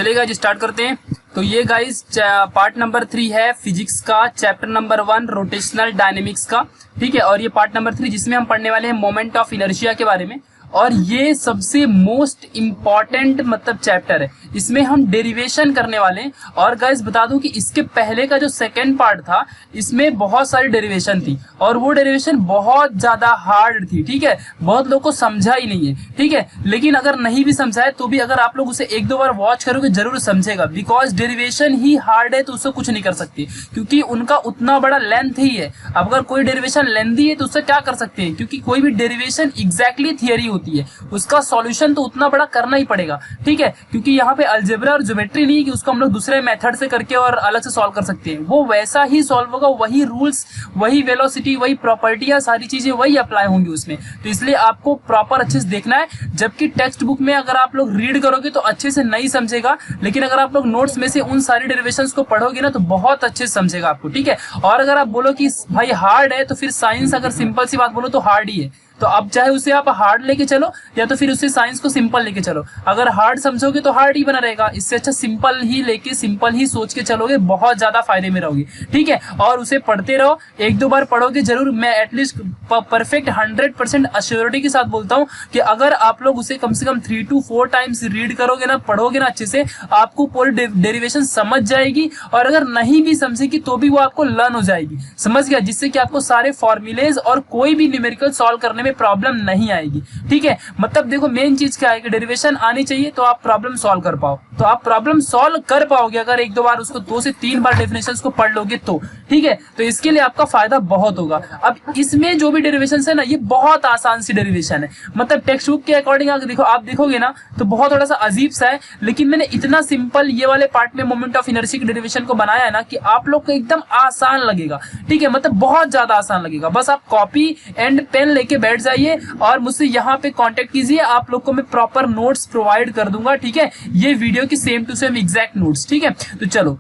चलिए guys start करते हैं। तो ये गाइस पार्ट नंबर 3 है फिजिक्स का, चैप्टर नंबर 1 रोटेशनल डायनेमिक्स का। ठीक है, और ये पार्ट नंबर 3 जिसमें हम पढ़ने वाले हैं मोमेंट ऑफ इनर्शिया के बारे में। और ये सबसे मोस्ट इम्पॉर्टेंट मतलब चैप्टर है, इसमें हम डेरिवेशन करने वाले हैं। और गाइस बता दूं कि इसके पहले का जो सेकंड पार्ट था इसमें बहुत सारी डेरिवेशन थी और वो डेरिवेशन बहुत ज्यादा हार्ड थी। ठीक है, बहुत लोग को समझा ही नहीं है। ठीक है, लेकिन अगर नहीं भी समझा है तो भी अगर आप लोग उसे एक दो बार वॉच करोगे जरूर समझेगा, बिकॉज डेरिवेशन ही हार्ड है तो उससे कुछ नहीं कर सकते, क्योंकि उनका उतना बड़ा लेंथ ही है। अब अगर कोई डेरिवेशन लेंथी है तो उससे क्या कर सकते हैं, क्योंकि कोई भी डेरिवेशन एग्जैक्टली थियरी होती है, उसका सॉल्यूशन तो उतना बड़ा करना ही पड़ेगा। ठीक है, क्योंकि यहाँ पे अलजेब्रा और ज्योमेट्री नहीं है कि उसको हम लोग दूसरे मेथड से करके और अलग से सॉल्व कर सकते हैं। वो वैसा ही सॉल्व होगा, वही रूल्स, वही वेलोसिटी, वही प्रॉपर्टियां, सारी चीजें वही अप्लाई होंगी उसमें। तो इसलिए आपको प्रॉपर अच्छे से देखना है। जबकि टेक्स्ट बुक में अगर आप लोग रीड करोगे तो अच्छे से नहीं समझेगा, लेकिन अगर आप लोग नोट्स में से उन सारी डेरिवेशंस को पढ़ोगे ना तो बहुत अच्छे से समझेगा आपको। ठीक है, और अगर आप बोलो कि भाई हार्ड है तो फिर साइंस अगर सिंपल सी बात बोलो तो हार्ड ही है। तो अब चाहे उसे आप हार्ड लेके चलो या तो फिर उससे साइंस को सिंपल लेके चलो। अगर हार्ड समझोगे तो हार्ड ही बना रहेगा, इससे अच्छा सिंपल ही लेके सिंपल ही सोच के चलोगे, बहुत ज्यादा फायदे में रहोगे। ठीक है, और उसे पढ़ते रहो, एक दो बार पढ़ोगे जरूर। मैं एटलीस्ट परफेक्ट 100% अश्योरिटी के साथ बोलता हूँ कि अगर आप लोग उसे कम से कम 3 to 4 टाइम्स रीड करोगे ना, पढ़ोगे ना अच्छे से, आपको पूरी डेरिवेशन समझ जाएगी। और अगर नहीं भी समझेगी तो भी वो आपको लर्न हो जाएगी, समझ गया, जिससे कि आपको सारे फॉर्मूलेज और कोई भी न्यूमेरिकल सॉल्व करने में प्रॉब्लम नहीं आएगी। ठीक है, मतलब देखो मेन चीज क्या है कि डेरिवेशन आनी चाहिए तो आप प्रॉब्लम सॉल्व कर पाओ, तो आप प्रॉब्लम सॉल्व कर पाओगे अगर एक दो बार उसको 2 से 3 बार डेफिनेशंस को पढ़ लोगे तो। ठीक है, तो इसके लिए आपका फायदा बहुत होगा। अब इसमें जो भी डेरिवेशन है ना, ये बहुत आसान सी डेरिवेशन है, मतलब टेक्स्ट बुक के अकॉर्डिंग आप देखोगे ना तो बहुत थोड़ा सा अजीब सा है, लेकिन मैंने इतना सिंपल ये वाले पार्ट में मोमेंट ऑफ इनर्शिया की डेरिवेशन को बनाया है ना कि आप लोग को एकदम आसान लगेगा। ठीक है, मतलब बहुत ज्यादा आसान लगेगा। बस आप कॉपी एंड पेन लेके बैठ जाइए और मुझसे यहाँ पे कांटेक्ट कीजिए, आप लोग को मैं प्रॉपर नोट्स प्रोवाइड कर दूंगा। ठीक है, ये वीडियो की same to same exact notes. ठीक है, तो चलो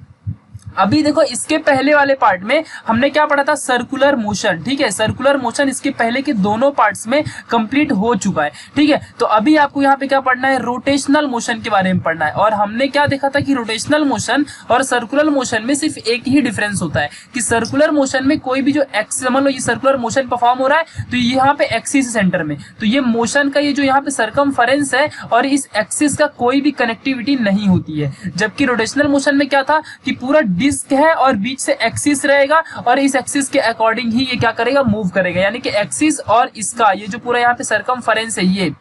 अभी देखो इसके पहले वाले पार्ट में हमने क्या पढ़ा था, सर्कुलर मोशन। ठीक है, सर्कुलर मोशन इसके पहले के दोनों पार्ट्स में कंप्लीट हो चुका है। ठीक है, तो अभी आपको यहाँ पे क्या पढ़ना है, रोटेशनल मोशन के बारे में पढ़ना है। और हमने क्या देखा था कि रोटेशनल मोशन और सर्कुलर मोशन में सिर्फ एक ही डिफरेंस होता है कि सर्कुलर मोशन में कोई भी जो एक्सिस, मान लो ये सर्कुलर मोशन परफॉर्म हो रहा है तो यहाँ पे एक्सिस सेंटर में, तो ये मोशन का ये जो यहाँ पे सर्कमफरेंस है और इस एक्सिस का कोई भी कनेक्टिविटी नहीं होती है। जबकि रोटेशनल मोशन में क्या था कि पूरा डिस्क है और बीच से एक्सिस रहेगा और इस एक्सिस के अकॉर्डिंग ही ये क्या करेगा, मूव करेगा। यानी कि एक्सिस और इसका ये जो पूरा यहाँ पे सर्कमफरेंस है, ये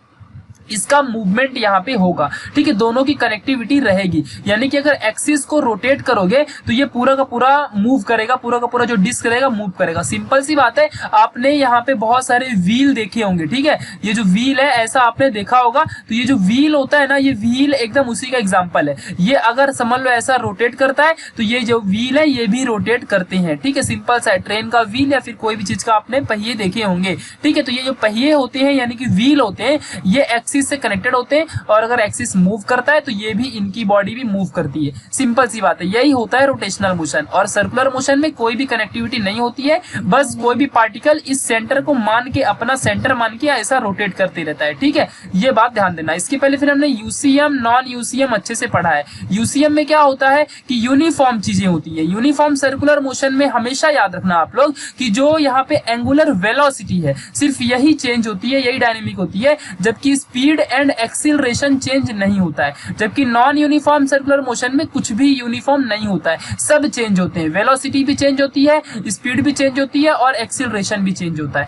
इसका मूवमेंट यहाँ पे होगा। ठीक है, दोनों की कनेक्टिविटी रहेगी। यानी कि अगर एक्सिस को रोटेट करोगे तो ये पूरा का पूरा मूव करेगा, पूरा का पूरा जो डिस्क रहेगा मूव करेगा। सिंपल सी बात है, आपने यहाँ पे बहुत सारे व्हील देखे होंगे। ठीक है, ये जो व्हील है ऐसा आपने देखा होगा, तो ये जो व्हील होता है ना, ये व्हील एकदम उसी का एग्जाम्पल है। ये अगर समझ लो ऐसा रोटेट करता है तो ये जो व्हील है ये भी रोटेट करते हैं। ठीक है, सिंपल सा है, ट्रेन का व्हील या फिर कोई भी चीज का आपने पहिए देखे होंगे। ठीक है, तो ये जो पहिए होते हैं यानी कि व्हील होते हैं, ये एक्सिस से कनेक्टेड होते हैं और अगर एक्सिस मूव करता है तो ये भी इनकी बॉडी भी मूव करती है। सिंपल सी बात है, यही होता है रोटेशनल मोशन। और सर्कुलर मोशन में कोई भी कनेक्टिविटी नहीं होती है, बस कोई भी पार्टिकल इस सेंटर को मान के, अपना सेंटर मान के ऐसा रोटेट करते रहता है। ठीक है, ये बात ध्यान देना। इसके पहले फिर हमने यूसीएम नॉन यूसीएम अच्छे से पढ़ा है। यूसीएम में क्या होता है कि यूनिफॉर्म चीजें होती है। यूनिफॉर्म सर्कुलर मोशन में हमेशा याद रखना आप लोग कि जो यहाँ पे एंगुलर वेलोसिटी है सिर्फ यही चेंज होती है, यही डायनेमिक होती है, जबकि स्पीड एंड एक्सीलरेशन चेंज नहीं होता है। जबकि नॉन यूनिफॉर्म सर्कुलर मोशन में कुछ भी यूनिफॉर्म नहीं होता है, सब चेंज होते हैं। वेलोसिटी भी चेंज होती है, स्पीड भी चेंज होती है और एक्सीलरेशन भी चेंज होता है।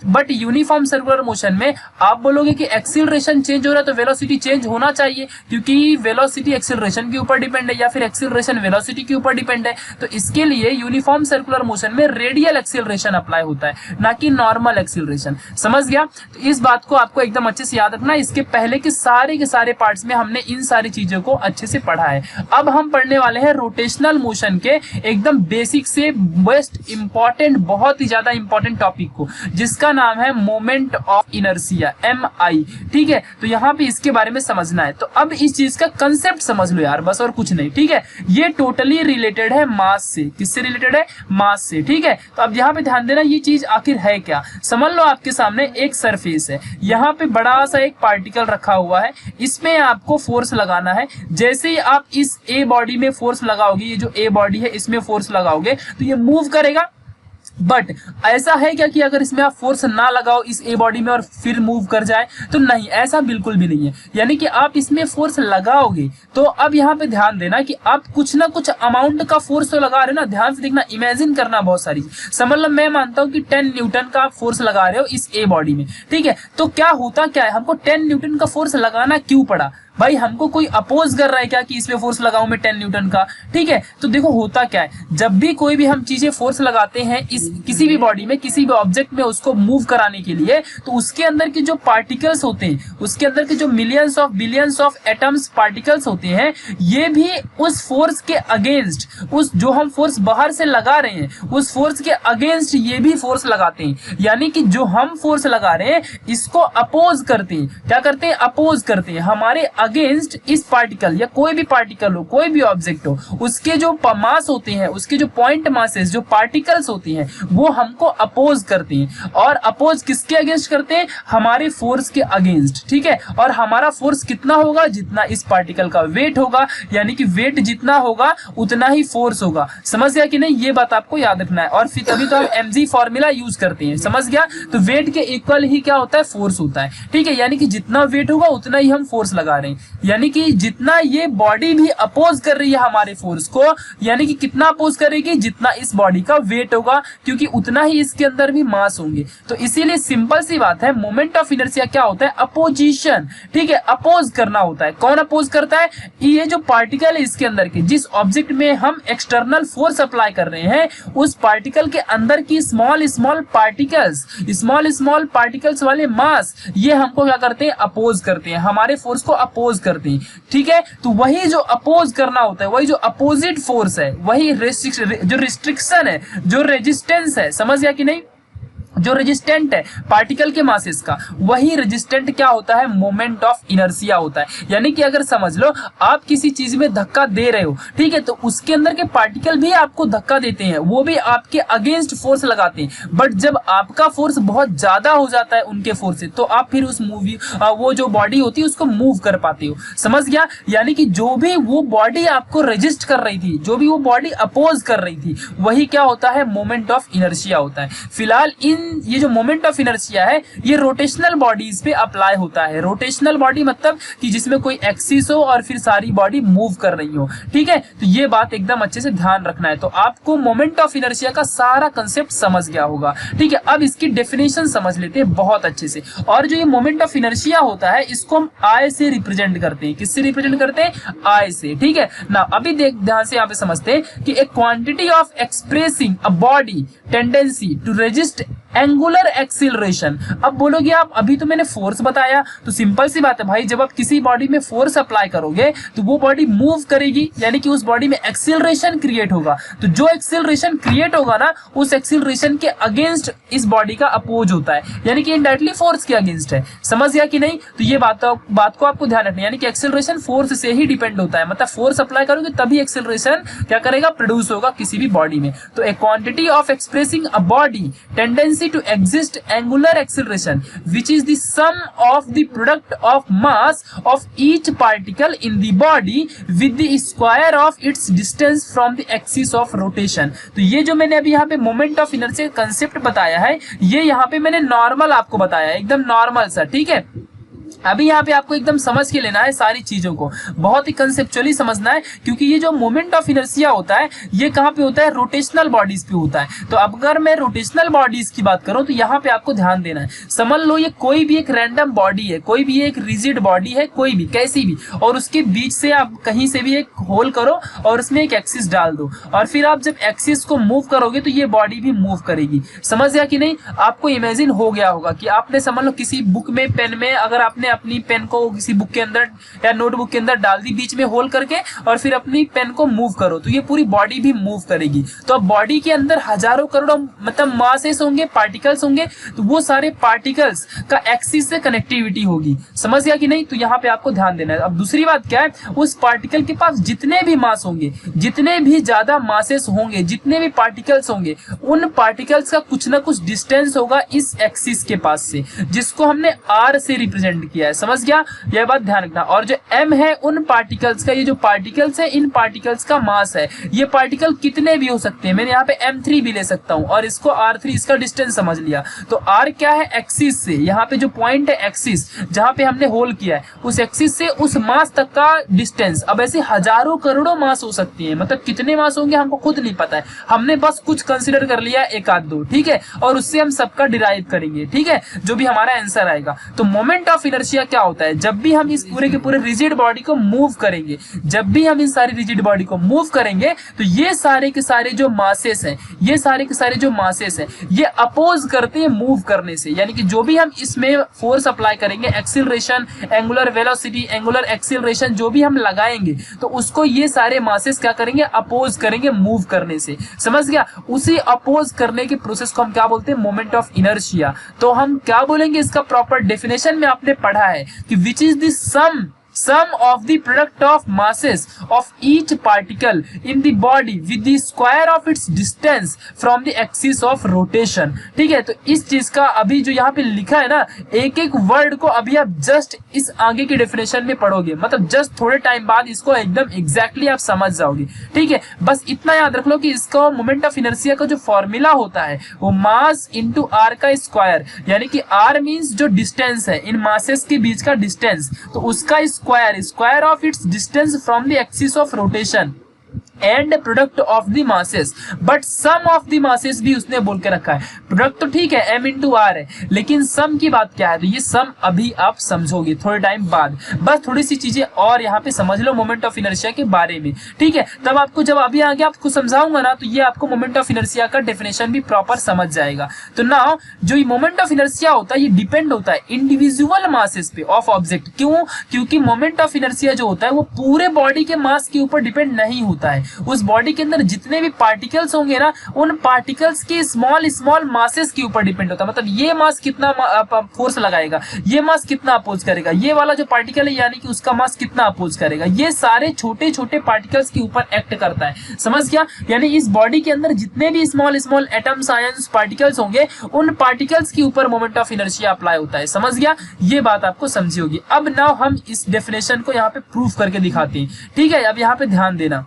बट यूनिफॉर्म सर्कुलर मोशन में आप बोलोगे कि एक्सीलरेशन चेंज हो रहा है तो वेलोसिटी चेंज होना चाहिए, क्योंकि वेलोसिटी एक्सीलरेशन के ऊपर डिपेंड है या फिर एक्सीलरेशन वेलोसिटी के ऊपर डिपेंड है। तो इसके लिए यूनिफॉर्म सर्कुलर मोशन में रेडियल एक्सीलरेशन अप्लाई होता है, ना कि नॉर्मल एक्सीलरेशन। समझ गया? तो इस बात को आपको एकदम अच्छे से याद रखना। इसके पहले के सारे पार्ट्स में हमने इन सारी चीजों को अच्छे से पढ़ा है। अब हम पढ़ने वाले हैं रोटेशनल मोशन के एकदम बेसिक से बेस्ट इंपॉर्टेंट, बहुत ही ज्यादा इंपॉर्टेंट टॉपिक को, जिसका नाम है मोमेंट ऑफ इनर्शिया, MI। ठीक है, तो यहाँ पे इसके बारे में समझना है। तो अब इस चीज का कंसेप्ट समझ लो यार, बस और कुछ नहीं। ठीक है, ये टोटली रिलेटेड है मास से। किससे रिलेटेड है? मास से। ठीक है, तो अब यहाँ पे ध्यान देना, ये चीज आखिर है क्या। समझ लो आपके सामने एक सरफेस है, यहाँ पे बड़ा सा एक पार्टिकल रखा हुआ है, इसमें आपको फोर्स लगाना है। जैसे ही आप इस ए बॉडी में फोर्स लगाओगे, ये जो ए बॉडी है इसमें फोर्स लगाओगे तो ये मूव करेगा। बट ऐसा है क्या कि अगर इसमें आप फोर्स ना लगाओ इस ए बॉडी में और फिर मूव कर जाए, तो नहीं, ऐसा बिल्कुल भी नहीं है। यानी कि आप इसमें फोर्स लगाओगे तो अब यहाँ पे ध्यान देना कि आप कुछ ना कुछ अमाउंट का फोर्स तो लगा रहे हो ना। ध्यान से देखना, इमेजिन करना बहुत सारी। समझ लो, मैं मानता हूँ कि 10 न्यूटन का आप फोर्स लगा रहे हो इस ए बॉडी में, ठीक है। तो क्या होता क्या है, हमको 10 न्यूटन का फोर्स लगाना क्यों पड़ा? भाई हमको कोई अपोज कर रहा है क्या कि इसमें फोर्स लगाऊं मैं 10 न्यूटन का, ठीक है। तो देखो होता क्या है, जब भी कोई भी हम चीजें फोर्स लगाते हैं इस किसी भी बॉडी में, किसी भी ऑब्जेक्ट में उसको मूव कराने के लिए, तो उसके अंदर के जो पार्टिकल्स होते हैं, उसके अंदर के जो millions of billions of atoms particles होते हैं, ये भी उस फोर्स के अगेंस्ट, उस जो हम फोर्स बाहर से लगा रहे हैं उस फोर्स के अगेंस्ट ये भी फोर्स लगाते हैं। यानी कि जो हम फोर्स लगा रहे हैं इसको अपोज करते हैं। क्या करते हैं? अपोज करते हैं हमारे अगेंस्ट इस पार्टिकल, या कोई भी पार्टिकल हो, कोई भी ऑब्जेक्ट हो, उसके जो मास होते हैं, उसके जो पॉइंट मासेस, जो पार्टिकल्स होते हैं, वो हमको अपोज करते हैं। और अपोज किसके अगेंस्ट करते हैं? हमारे फोर्स के अगेंस्ट, ठीक है। और हमारा फोर्स कितना होगा? जितना इस पार्टिकल का वेट होगा, यानी कि वेट जितना होगा उतना ही फोर्स होगा। समझ गया कि नहीं? ये बात आपको याद रखना है। और फिर तभी तो हम mg फॉर्मूला यूज करते हैं, समझ गया। तो वेट के इक्वल ही क्या होता है? फोर्स होता है, ठीक है। यानी कि जितना वेट होगा उतना ही हम फोर्स लगा रहे हैं। यानी कि जितना ये बॉडी भी अपोज कर रही है हमारे फोर्स को, यानी कि कितना अपोज करेगी? जितना इस बॉडी का वेट होगा, क्योंकि उतना ही इसके अंदर भी मास होंगे। तो इसीलिए सिंपल सी बात है, मोमेंट ऑफ इनर्शिया क्या होता है? अपोजिशन, ठीक है। अपोज करना होता है। कौन अपोज करता है? ये जो पार्टिकल है इसके अंदर के, जिस ऑब्जेक्ट में हम एक्सटर्नल फोर्स अप्लाई कर रहे हैं, उस पार्टिकल के अंदर की स्मॉल स्मॉल पार्टिकल्स वाले मास, ये हमको क्या करते हैं? अपोज करते हैं, हमारे फोर्स को अपोज करते हैं, ठीक है। तो वही जो अपोज करना होता है, वही जो अपोजिट फोर्स है, वही जो रिस्ट्रिक्शन है, जो रेजिस्टेंस है, समझ गया कि नहीं? जो रेजिस्टेंट है पार्टिकल के मासेस का, वही रेजिस्टेंट क्या होता है? मोमेंट ऑफ इनर्शिया होता है। यानी कि अगर समझ लो आप किसी चीज में धक्का दे रहे हो, ठीक है, तो उसके अंदर के पार्टिकल भी आपको धक्का देते हैं, वो भी आपके अगेंस्ट फोर्स लगाते हैं। बट जब आपका फोर्स बहुत ज्यादा हो जाता है उनके फोर्स से, तो आप फिर उस वो जो बॉडी होती है उसको मूव कर पाते हो, समझ गया। यानी कि जो भी वो बॉडी आपको रेजिस्ट कर रही थी, जो भी वो बॉडी अपोज कर रही थी, वही क्या होता है? मोमेंट ऑफ इनर्शिया होता है। फिलहाल ये जो मोमेंट ऑफ इनर्शिया है ये रोटेशनल बॉडीज पे अप्लाई होता है। रोटेशनल बॉडी मतलब कि जिसमें कोई एक्सिस हो और फिर सारी बॉडी मूव कर रही हो, ठीक है। तो ये बात एकदम अच्छे से ध्यान रखना है। तो आपको मोमेंट ऑफ इनर्शिया का सारा कंसेप्ट समझ गया होगा, ठीक है। अब इसकी डेफिनेशन समझ लेते हैं बहुत अच्छे से। और जो ये मोमेंट ऑफ इनर्शिया होता है इसको हम आई से रिप्रेजेंट करते हैं। किससे रिप्रेजेंट करते हैं? आई से, ठीक है ना। अभी ध्यान से यहाँ पे समझते हैं कि एक quantity of expressing a body tendency to resist angular acceleration. अब बोलोगे आप अभी तो मैंने फोर्स बताया, तो सिंपल सी बात है भाई, जब आप किसी बॉडी में फोर्स अप्लाई करोगे तो वो बॉडी मूव करेगी, यानी कि उस बॉडी में एक्सीलरेशन क्रिएट होगा। तो जो एक्सीलरेशन क्रिएट होगा ना, उस एक्सीलरेशन के अगेंस्ट इस बॉडी का अपोज होता है, यानी कि इनडायरेक्टली फोर्स के अगेंस्ट है। समझ गया कि नहीं? तो ये बात को आपको ध्यान रखना है। यानी कि एक्सीलरेशन फोर्स से ही डिपेंड होता है, मतलब फोर्स अप्लाई करोगे तभी एक्सीलरेशन क्या करेगा? प्रोड्यूस होगा किसी भी बॉडी में। तो ए quantity of expressing a body tendency to exist angular acceleration which is the sum of the product of mass of each particle in the body with the square of its distance from the axis of rotation। तो ये जो मैंने अभी यहाँ पे moment of inertia concept बताया है, ये यहाँ पे मैंने नॉर्मल आपको बताया है, एकदम नॉर्मल सा, ठीक है। अभी यहाँ पे आपको एकदम समझ के लेना है सारी चीजों को, बहुत ही कंसेप्चुअली समझना है, क्योंकि ये जो मोमेंट ऑफ इनर्शिया होता है ये कहाँ पे होता है? रोटेशनल बॉडीज पे होता है। तो अब अगर मैं रोटेशनल बॉडीज की बात करूं तो यहाँ पे आपको ध्यान देना है। समझ लो ये कोई भी एक रैंडम बॉडी है, कोई भी एक रिजिड बॉडी है, कोई भी कैसी भी, और उसके बीच से आप कहीं से भी एक होल करो और उसमें एक एक्सिस डाल दो, और फिर आप जब एक्सिस को मूव करोगे तो ये बॉडी भी मूव करेगी। समझ गया कि नहीं? आपको इमेजिन हो गया होगा कि आपने समझ लो किसी बुक में, पेन में, अगर आपने अपनी पेन को किसी बुक के अंदर या नोटबुक के अंदर डाल दी बीच में होल करके, और फिर अपनी पेन को मूव करो, तो ये पूरी बॉडी भी मूव करेगी। तो अब बॉडी के अंदर हजारों करोड़ों मतलब मासेस होंगे, पार्टिकल्स होंगे, तो वो सारे पार्टिकल्स का एक्सिस से कनेक्टिविटी होगी। समझ गया कि नहीं? तो यहाँ पे आपको ध्यान देना है। अब दूसरी बात क्या है? उस पार्टिकल के पास जितने भी मास होंगे, जितने भी ज्यादा मासेस होंगे, जितने भी पार्टिकल्स होंगे, उन पार्टिकल्स का कुछ ना कुछ डिस्टेंस होगा इस एक्सिस के पास से, जिसको हमने आर से रिप्रेजेंट किया। किया है। समझ गया, यह बात ध्यान रखना। और जो m है उन पार्टिकल्स का, ये जो पार्टिकल्स है इन पार्टिकल्स का मास है। ये पार्टिकल कितने भी हो सकते हैं, मैंने यहाँ पे m3 भी ले सकता हूँ और इसको r3, इसका डिस्टेंस समझ लिया। तो r क्या है, एक्सिस से, यहाँ पे जो पॉइंट है एक्सिस जहाँ पे हमने होल किया है उस एक्सिस से उस मास तक का डिस्टेंस। अब ऐसे हजारों करोड़ों मास हो सकती है, मतलब कितने मास होंगे हमको खुद नहीं पता है, हमने बस कुछ कंसिडर कर लिया एक आध दो, ठीक है, और उससे हम सबका डिराइव करेंगे, ठीक है, जो भी हमारा आंसर आएगा। तो मोमेंट ऑफ इनर्शिया क्या होता है, जब भी हम इस पूरे के पूरे रिजिड बॉडी को मूव करेंगे, जब भी हम इस सारी रिजिड बॉडी को मूव करेंगे तो ये सारे के सारे जो मासेस हैं, ये सारे के सारे जो मासेस हैं ये अपोज करते हैं मूव करने से। यानी कि जो भी हम इसमें फोर्स अप्लाई करेंगे, acceleration, angular velocity, angular acceleration जो भी हम लगाएंगे तो उसको ये सारे मासेस क्या करेंगे, अपोज करेंगे मूव करने से। समझ गया, उसी अपोज करने के प्रोसेस को हम क्या बोलते हैं, मोमेंट ऑफ इनर्शिया। तो हम क्या बोलेंगे, इसका प्रॉपर डेफिनेशन में आपने पढ़ा है कि which is the sum of the product of masses of each particle in the body with the square of its distance from the axis of rotation। ठीक है, तो इस चीज का अभी जो यहाँ पे लिखा है ना, एक एक वर्ड को अभी आप जस्ट इस आगे की डेफिनेशन में पढ़ोगे, मतलब जस्ट थोड़े टाइम बाद इसको एकदम एग्जैक्टली आप समझ जाओगे। ठीक है, बस इतना याद रख लो कि इसका मोमेंट ऑफ इनर्शिया का जो फॉर्मूला होता है वो मास इंटू आर का स्क्वायर, यानी कि आर मीन्स जो डिस्टेंस है इन मासेस के बीच का डिस्टेंस, तो उसका square of its distance from the axis of rotation and product of the masses. But some of the masses भी उसने बोल के रखा है। प्रोडक्ट तो ठीक है m इंटू आर है, लेकिन सम की बात क्या है, तो ये सम अभी आप समझोगे थोड़े टाइम बाद। बस थोड़ी सी चीजें और यहाँ पे समझ लो मोमेंट ऑफ इनर्शिया के बारे में, ठीक है, तब आपको जब अभी आगे आपको समझाऊंगा ना तो ये आपको मोमेंट ऑफ इनर्शिया का डेफिनेशन भी प्रॉपर समझ जाएगा। तो नाउ जो ये मोमेंट ऑफ इनर्शिया होता है ये डिपेंड होता है इंडिविजुअल मासेस पे ऑफ ऑब्जेक्ट। क्यों, क्योंकि मोमेंट ऑफ इनर्शिया जो होता है वो पूरे बॉडी के मास के ऊपर डिपेंड नहीं होता है। उस बॉडी के अंदर जितने भी पार्टिकल्स होंगे ना, उन पार्टिकल्स के स्मॉल स्मॉल मासेस के ऊपर डिपेंड होता है। मतलब ये मास कितना फोर्स लगाएगा, ये मास कितना अपोज करेगा, ये वाला जो पार्टिकल है यानी कि उसका मास कितना अपोज करेगा, ये सारे छोटे छोटे पार्टिकल्स के ऊपर एक्ट करता है। समझ गया, यानी इस बॉडी के अंदर जितने भी small small atoms, ions, particles होंगे उन पार्टिकल्स के ऊपर मोमेंट ऑफ इनर्शिया अप्लाई होता है। समझ गया, ये बात आपको समझी होगी। अब नाउ हम इस डेफिनेशन को यहाँ पे प्रूफ करके दिखाते हैं। ठीक है, अब यहाँ पे ध्यान देना।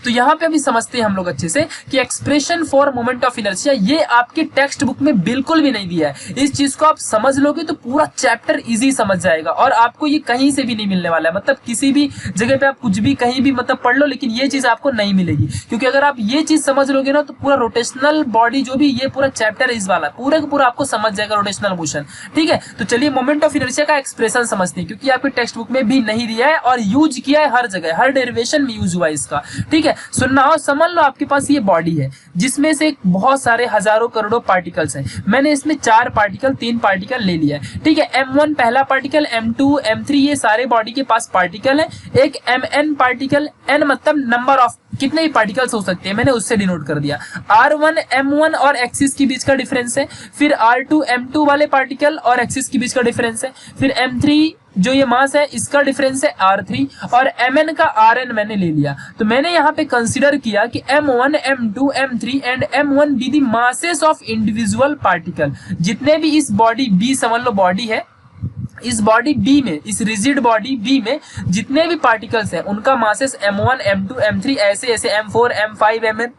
तो यहाँ पे अभी समझते हैं हम लोग अच्छे से कि expression for moment of inertia ये आपके टेक्स्ट बुक में बिल्कुल भी नहीं दिया है। इस चीज को आप समझ लोगे तो पूरा चैप्टर इजी समझ जाएगा और आपको ये कहीं से भी नहीं मिलने वाला है। मतलब किसी भी जगह पे आप कुछ भी कहीं भी मतलब पढ़ लो, लेकिन ये चीज आपको नहीं मिलेगी। क्योंकि अगर आप ये चीज समझ लोगे ना तो पूरा रोटेशनल बॉडी जो भी ये पूरा चैप्टर इस वाला पूरा का पूरा आपको समझ जाएगा, रोटेशनल मोशन। ठीक है, तो चलिए मोमेंट ऑफ इनर्शिया का एक्सप्रेशन समझते हैं, क्योंकि आपके टेक्स्ट बुक में भी नहीं दिया है और यूज किया है हर जगह, हर डेरिवेशन में यूज हुआ है इसका। ठीक है, सुनना हो, समझ लो आपके पास ये बॉडी है जिसमें से बहुत सारे हजारों करोड़ों पार्टिकल्स हैं। मैंने इसमें 4 पार्टिकल 3 पार्टिकल ले लिया है। ठीक है, m1 पहला पार्टिकल, m2 m3 ये सारे बॉडी के पास पार्टिकल है। एक mn पार्टिकल, n मतलब नंबर ऑफ कितने ही पार्टिकल्स हो सकते हैं, मैंने उससे डिनोट कर दिया। r1 m1 और एक्सिस के बीच का डिफरेंस है। फिर r2 m2 वाले पार्टिकल और एक्सिस के बीच का डिफरेंस है। फिर m3 जो ये मास है इसका डिफरेंस है r3 और mn का rn मैंने ले लिया। तो मैंने यहाँ पे कंसीडर किया कि m1 m2 m3 and m1 be the masses of individual particle. जितने भी इस बॉडी b समझ लो बॉडी है, इस बॉडी B में, इस रिजिड बॉडी B में जितने भी पार्टिकल्स हैं उनका मासेस m1 m2 m3 ऐसे ऐसे m4 m5 mn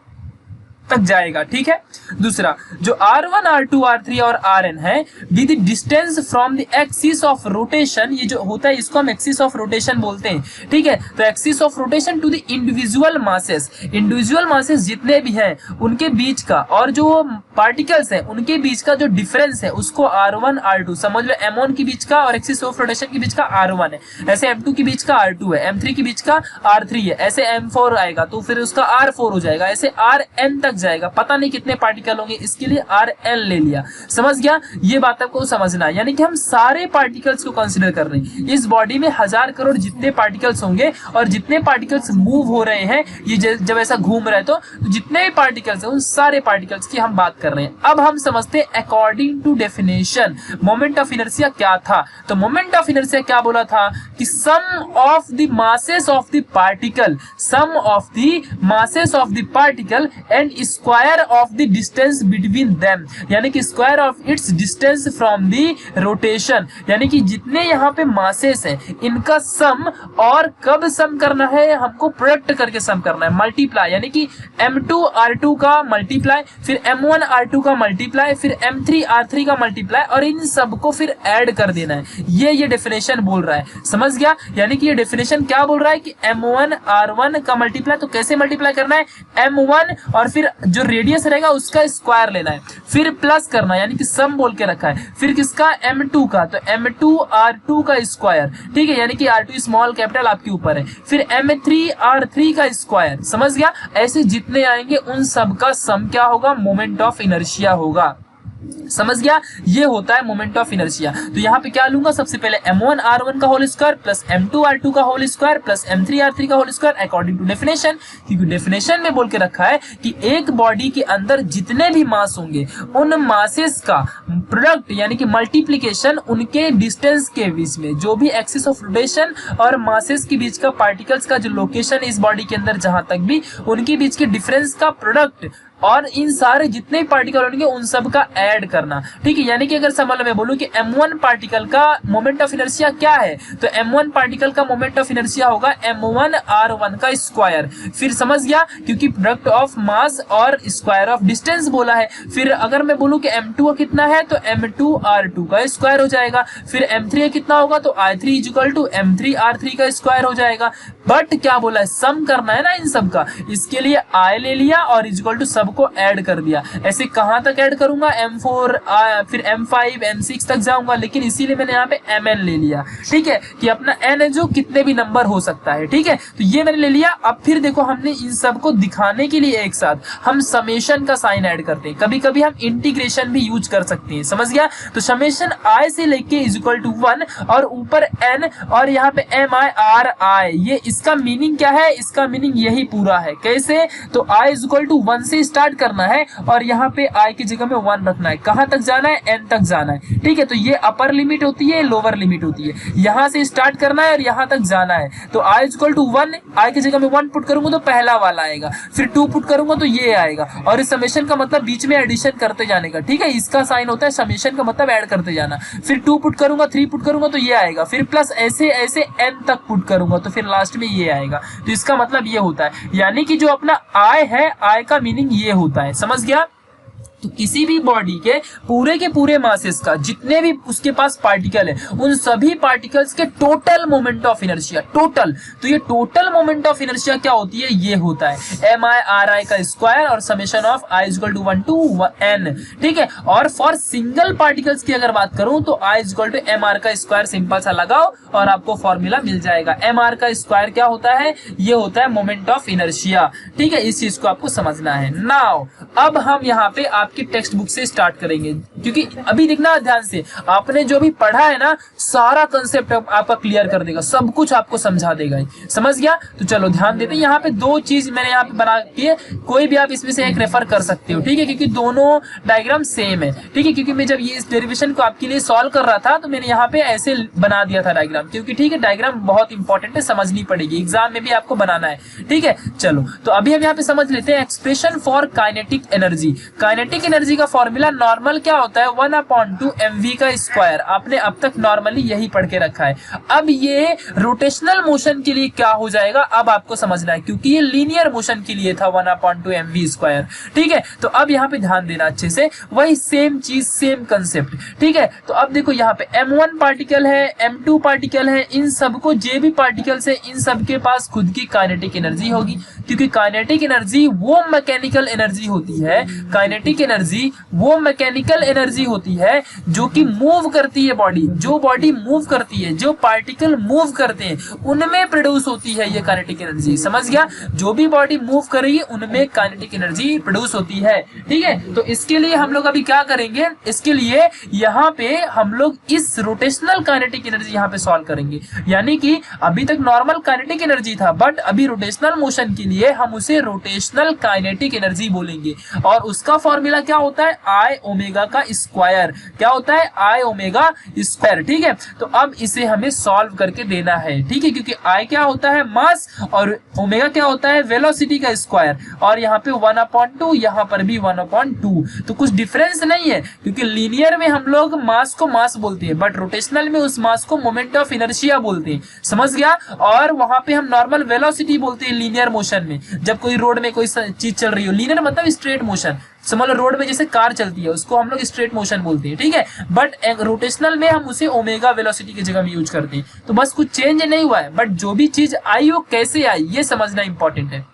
तक जाएगा। ठीक है, दूसरा जो r1 r2 r3 और rn है with distance from the axis of rotation, ये जो होता है इसको हम एक्सिस ऑफ रोटेशन बोलते हैं। ठीक है, तो axis of rotation to the individual masses, individual masses जितने भी हैं उनके बीच का और जो पार्टिकल्स हैं उनके बीच का जो डिफरेंस है उसको r1 r2 समझ लो। m1 के बीच का और एक्सिस ऑफ रोटेशन के बीच का r1 है, ऐसे m2 के बीच का r2 है, m3 के बीच का r3 है, ऐसे m4 आएगा तो फिर उसका r4 हो जाएगा, ऐसे rn तक जाएगा। पता नहीं कितने पार्टिकल होंगे, इसके लिए rn ले लिया। समझ गया, ये बात आपको समझना है। यानी कि हम सारे पार्टिकल्स को कंसीडर कर रहे हैं। इस बॉडी में 1000 करोड़ जितने पार्टिकल्स होंगे और जितने पार्टिकल्स मूव हो रहे हैं, ये जब ऐसा घूम रहे तो जितने भी पार्टिकल्स हैं उन सारे पार्टिकल्स की हम बात कर रहे हैं। अब हम समझते हैं according to definition moment of inertia क्या था। तो मोमेंट ऑफ इनर्शिया क्या बोला था कि sum of the masses of the particle, sum of the masses of the particle and square of the distance between them, यानी कि square of its distance from the rotation, यानी कि जितने यहाँ पे मासेस हैं इनका सम, और कब सम करना है हमको, प्रोडक्ट करके सम करना है, मल्टीप्लाई, यानी कि m2 r2 का मल्टीप्लाई, फिर m1 r2 का मल्टीप्लाई, फिर m3 r3 का मल्टीप्लाई, और इन सबको फिर ऐड कर देना है। ये डेफिनेशन बोल रहा है, समझ गया। यानी कि ये डेफिनेशन क्या बोल रहा है कि m1 r1 का मल्टीप्लाई, तो कैसे मल्टीप्लाई करना है, m1 और फिर जो रेडियस रहेगा उसका स्क्वायर लेना है, फिर प्लस करना है, यानी कि सम बोल के रखा है, फिर किसका, m2 का, तो m2 r2 का स्क्वायर, ठीक है, यानी कि r2 स्मॉल कैपिटल आपके ऊपर है, फिर m3 r3 का स्क्वायर, समझ गया। ऐसे जितने आएंगे उन सब का सम क्या होगा, मोमेंट ऑफ इनर्शिया होगा, समझ गया। ये होता है मोमेंट ऑफ इनर्शिया। तो यहाँ पे क्या लूंगा, सबसे पहले m1 r1 का whole square plus m2 r2 का whole square plus m3 r3 का whole square according to definition, क्योंकि डेफिनेशन में बोल के रखा है कि एक बॉडी के अंदर जितने भी मास होंगे उन मासेस का प्रोडक्ट, यानी कि मल्टीप्लीकेशन उनके डिस्टेंस के बीच में, जो भी एक्सिस ऑफ रोटेशन और मासेस के बीच का, पार्टिकल्स का जो लोकेशन इस बॉडी के अंदर जहां तक भी उनके बीच के डिफरेंस का प्रोडक्ट, और इन सारे जितने पार्टिकल होंगे उन सब का ऐड करना, ठीक है। यानी कि अगर समझ में बोलूं कि m1 पार्टिकल का मोमेंट ऑफ इनर्शिया क्या है, तो m1 पार्टिकल का मोमेंट ऑफ इनर्शिया होगा m1 r1 का स्क्वायर, फिर समझ गया, क्योंकि प्रोडक्ट ऑफ मास और स्क्वायर ऑफ डिस्टेंस बोला है। फिर अगर मैं बोलूं कि m2 का कितना है, तो m2 r2 का स्क्वायर हो जाएगा, फिर m3 कितना होगा, तो i3 equal to m3 r3 का स्क्वायर हो जाएगा। बट क्या बोला है, सम करना है ना इन सब का, इसके लिए i ले लिया और इक्वल टू सब को ऐड कर दिया। ऐसे कहां तक ऐड करूंगा, m4 फिर m5 m6 तक जाऊंगा, लेकिन इसीलिए मैंने यहाँ पे mn ले लिया, ठीक है, कि अपना n है जो कितने भी नंबर हो सकता है, ठीक है। तो ये मैंने ले लिया। अब फिर देखो हमने इन सब को दिखाने के लिए एक साथ हम समेशन का साइन ऐड करते हैं, कभी कभी हम इंटीग्रेशन भी यूज कर सकते हैं, समझ गया। तो समेशन i से लेके इज इक्वल टू 1 और ऊपर n और यहाँ पे mi, ये इसका मीनिंग क्या है, इसका मीनिंग यही पूरा है। कैसे, तो i इज इक्वल टू 1 से स्टार्ट करना है और यहाँ पे i की जगह में 1 रखना है। कहां तक जाना है, n तक जाना है, ठीक है। तो ये अपर लिमिट होती है, लोअर लिमिट होती है, यहां से स्टार्ट करना है और यहां तक जाना है। तो i is equal to 1, i की जगह में 1 पुट करूंगा तो पहला वाला आएगा, फिर 2 पुट करूंगा तो ये आएगा, और इस समेशन का मतलब बीच में एडिशन करते जाने का, ठीक है। इसका साइन होता है समेशन का मतलब ऐड करते जाना, फिर 2 पुट करूंगा, 3 पुट करूंगा तो ये आएगा, फिर प्लस ऐसे ऐसे n तक पुट करूंगा तो फिर लास्ट में ये आएगा। तो इसका मतलब ये होता है, यानी कि जो अपना i है, i का मीनिंग ये होता है, समझ गया। तो किसी भी बॉडी के पूरे मासेस का जितने भी उसके पास पार्टिकल है उन सभी पार्टिकल्स के total moment of inertia, total, तो ये टोटल मोमेंट ऑफ इनर्शिया क्या होती है, ये होता है mi का स्क्वायर और summation of i equal to 1 to n, ठीक है। और फॉर सिंगल पार्टिकल्स की अगर बात करूं तो i इक्वल टू mr का स्क्वायर, सिंपल सा लगाओ और आपको फॉर्मूला मिल जाएगा। mr का स्क्वायर क्या होता है, ये होता है मोमेंट ऑफ इनर्शिया, ठीक है। इस चीज को आपको समझना है। नाउ अब हम यहाँ पे आपकी टेक्स्ट बुक से स्टार्ट करेंगे, क्योंकि अभी देखना ध्यान से, आपने जो भी पढ़ा है ना सारा कंसेप्ट आपका क्लियर कर देगा, सब कुछ आपको समझा देगा, समझ गया। तो चलो ध्यान देते हैं। यहाँ पे 2 चीज मैंने यहाँ पे बना के, कोई भी आप इसमें से एक रेफर कर सकते हो, ठीक है, क्योंकि दोनों डायग्राम सेम है, ठीक है। क्योंकि मैं जब ये इस डेरिवेशन को आपके लिए सॉल्व कर रहा था तो मैंने यहाँ पे ऐसे बना दिया था डायग्राम, क्योंकि ठीक है डायग्राम बहुत इंपॉर्टेंट है, समझनी पड़ेगी, एग्जाम में भी आपको बनाना है, ठीक है। चलो तो अभी हम यहाँ पे समझ लेते हैं expression for kinetic energy. Kinetic energy का फॉर्मूला नॉर्मल क्या होता है, 1/2 mv का स्क्वायर, आपने अब तक नॉर्मली यही पढ़ के रखा है। अब ये रोटेशनल मोशन के लिए क्या हो जाएगा, अब आपको समझना है, क्योंकि ये लीनियर मोशन के लिए था 1/2 mv स्क्वायर, ठीक है। तो अब यहाँ पे ध्यान देना अच्छे से, वही सेम चीज, सेम कंसेप्ट, ठीक है। तो अब देखो यहाँ पे m1 पार्टिकल है, m2 पार्टिकल है, इन सबको जे भी पार्टिकल्स है इन सबके पास खुद की काइनेटिक एनर्जी होगी, क्योंकि काइनेटिक एनर्जी वो मैकेनिकल एनर्जी होती है, काइनेटिक एनर्जी वो मैकेनिकल एनर्जी होती है जो कि मूव करती है बॉडी, जो बॉडी मूव करती है, जो पार्टिकल मूव करते हैं उनमें प्रोड्यूस होती है ये काइनेटिक एनर्जी, समझ गया। जो भी बॉडी मूव कर रही है उनमें काइनेटिक एनर्जी प्रोड्यूस होती है, ठीक है। तो इसके लिए हम लोग अभी क्या करेंगे, इसके लिए यहाँ पे हम लोग इस रोटेशनल काइनेटिक एनर्जी यहाँ पे सॉल्व करेंगे, यानी कि अभी तक नॉर्मल काइनेटिक एनर्जी था, बट अभी रोटेशनल मोशन के लिए हम उसे रोटेशनल काइनेटिक एनर्जी बोलेंगे, और उसका फॉर्मूला क्या होता है, i ओमेगा का स्क्वायर, क्या होता है आई ओमेगा स्क्वायर, ठीक है। तो अब इसे हमें सॉल्व करके देना है, ठीक है, क्योंकि आई क्या होता है मास और ओमेगा क्या होता है वेलोसिटी का स्क्वायर, और यहाँ पे 1/2, यहाँ पर भी 1/2, तो कुछ डिफरेंस नहीं है, क्योंकि लीनियर में हम लोग मास को मास बोलते हैं, बट रोटेशनल में उस मास को मोमेंट ऑफ इनर्शिया बोलते हैं, समझ गया। और वहां पे हम नॉर्मल वेलोसिटी बोलते हैं लीनियर मोशन में, जब कोई रोड में कोई चीज चल रही हो, लीनियर मतलब स्ट्रेट मोशन, समझ लो रोड में जैसे कार चलती है उसको हम लोग स्ट्रेट मोशन बोलते हैं, ठीक है। बट रोटेशनल में हम उसे ओमेगा वेलोसिटी की जगह में यूज करते हैं, तो बस कुछ चेंज नहीं हुआ है, बट जो भी चीज आई वो कैसे आई ये समझना इंपॉर्टेंट है।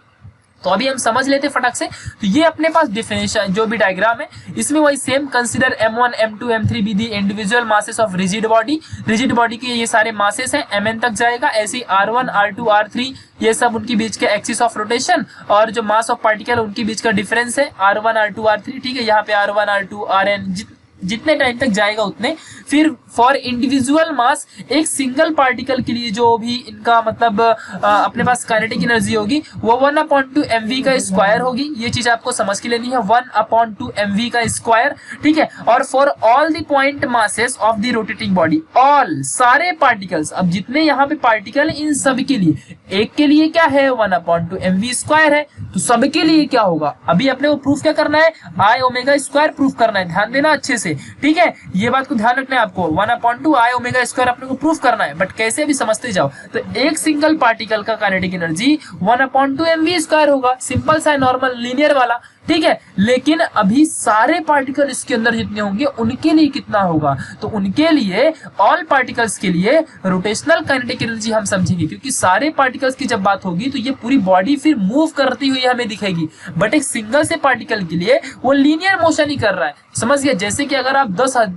तो अभी हम समझ लेते फटाक से। तो ये अपने पास डिफिनेशन जो भी डायग्राम है इसमें वही same, consider m1 m2 m3 be the individual masses of rigid body, rigid body के ये सारे मासेस हैं, mn तक जाएगा, ऐसे r1 r2 r3 ये सब उनके बीच के एक्सिस ऑफ रोटेशन, और जो मास ऑफ पार्टिकल उनके बीच का डिफरेंस है r1 r2 r3, ठीक है। यहाँ पे r1 r2 rn जितने टाइम तक जाएगा उतने। फिर फॉर इंडिविजुअल मास, एक सिंगल पार्टिकल के लिए जो भी इनका मतलब अपने पास काइनेटिक एनर्जी होगी वो 1/2 mv का स्क्वायर होगी, ये चीज आपको समझ के लेनी है, 1/2 mv का स्क्वायर, ठीक है। और for all the point masses of the rotating body, all सारे पार्टिकल्स, अब जितने यहाँ पे पार्टिकल इन सब के लिए, एक के लिए क्या है 1/2 mv स्क्वायर है, तो सबके लिए क्या होगा, अभी अपने को प्रूफ क्या करना है, आई ओमेगा स्क्वायर प्रूफ करना है, ध्यान देना अच्छे से, ठीक है। ये बात को ध्यान रखना है आपको, 1/2 आई ओमेगा स्क्वायर अपने को प्रूफ करना है, बट कैसे अभी समझते जाओ। तो एक सिंगल पार्टिकल का काइनेटिक एनर्जी 1/2 mv स्क्वायर होगा, सिंपल सा नॉर्मल लीनियर वाला, ठीक है। लेकिन अभी सारे पार्टिकल इसके अंदर जितने होंगे उनके लिए कितना होगा, तो उनके लिए ऑल पार्टिकल्स के लिए रोटेशनल काइनेटिक एनर्जी हम समझेंगे, क्योंकि सारे पार्टिकल्स की जब बात होगी तो ये पूरी बॉडी फिर मूव करती हुई हमें दिखेगी, बट एक सिंगल से पार्टिकल के लिए वो लीनियर मोशन ही कर रहा है, समझ गया। जैसे कि अगर आप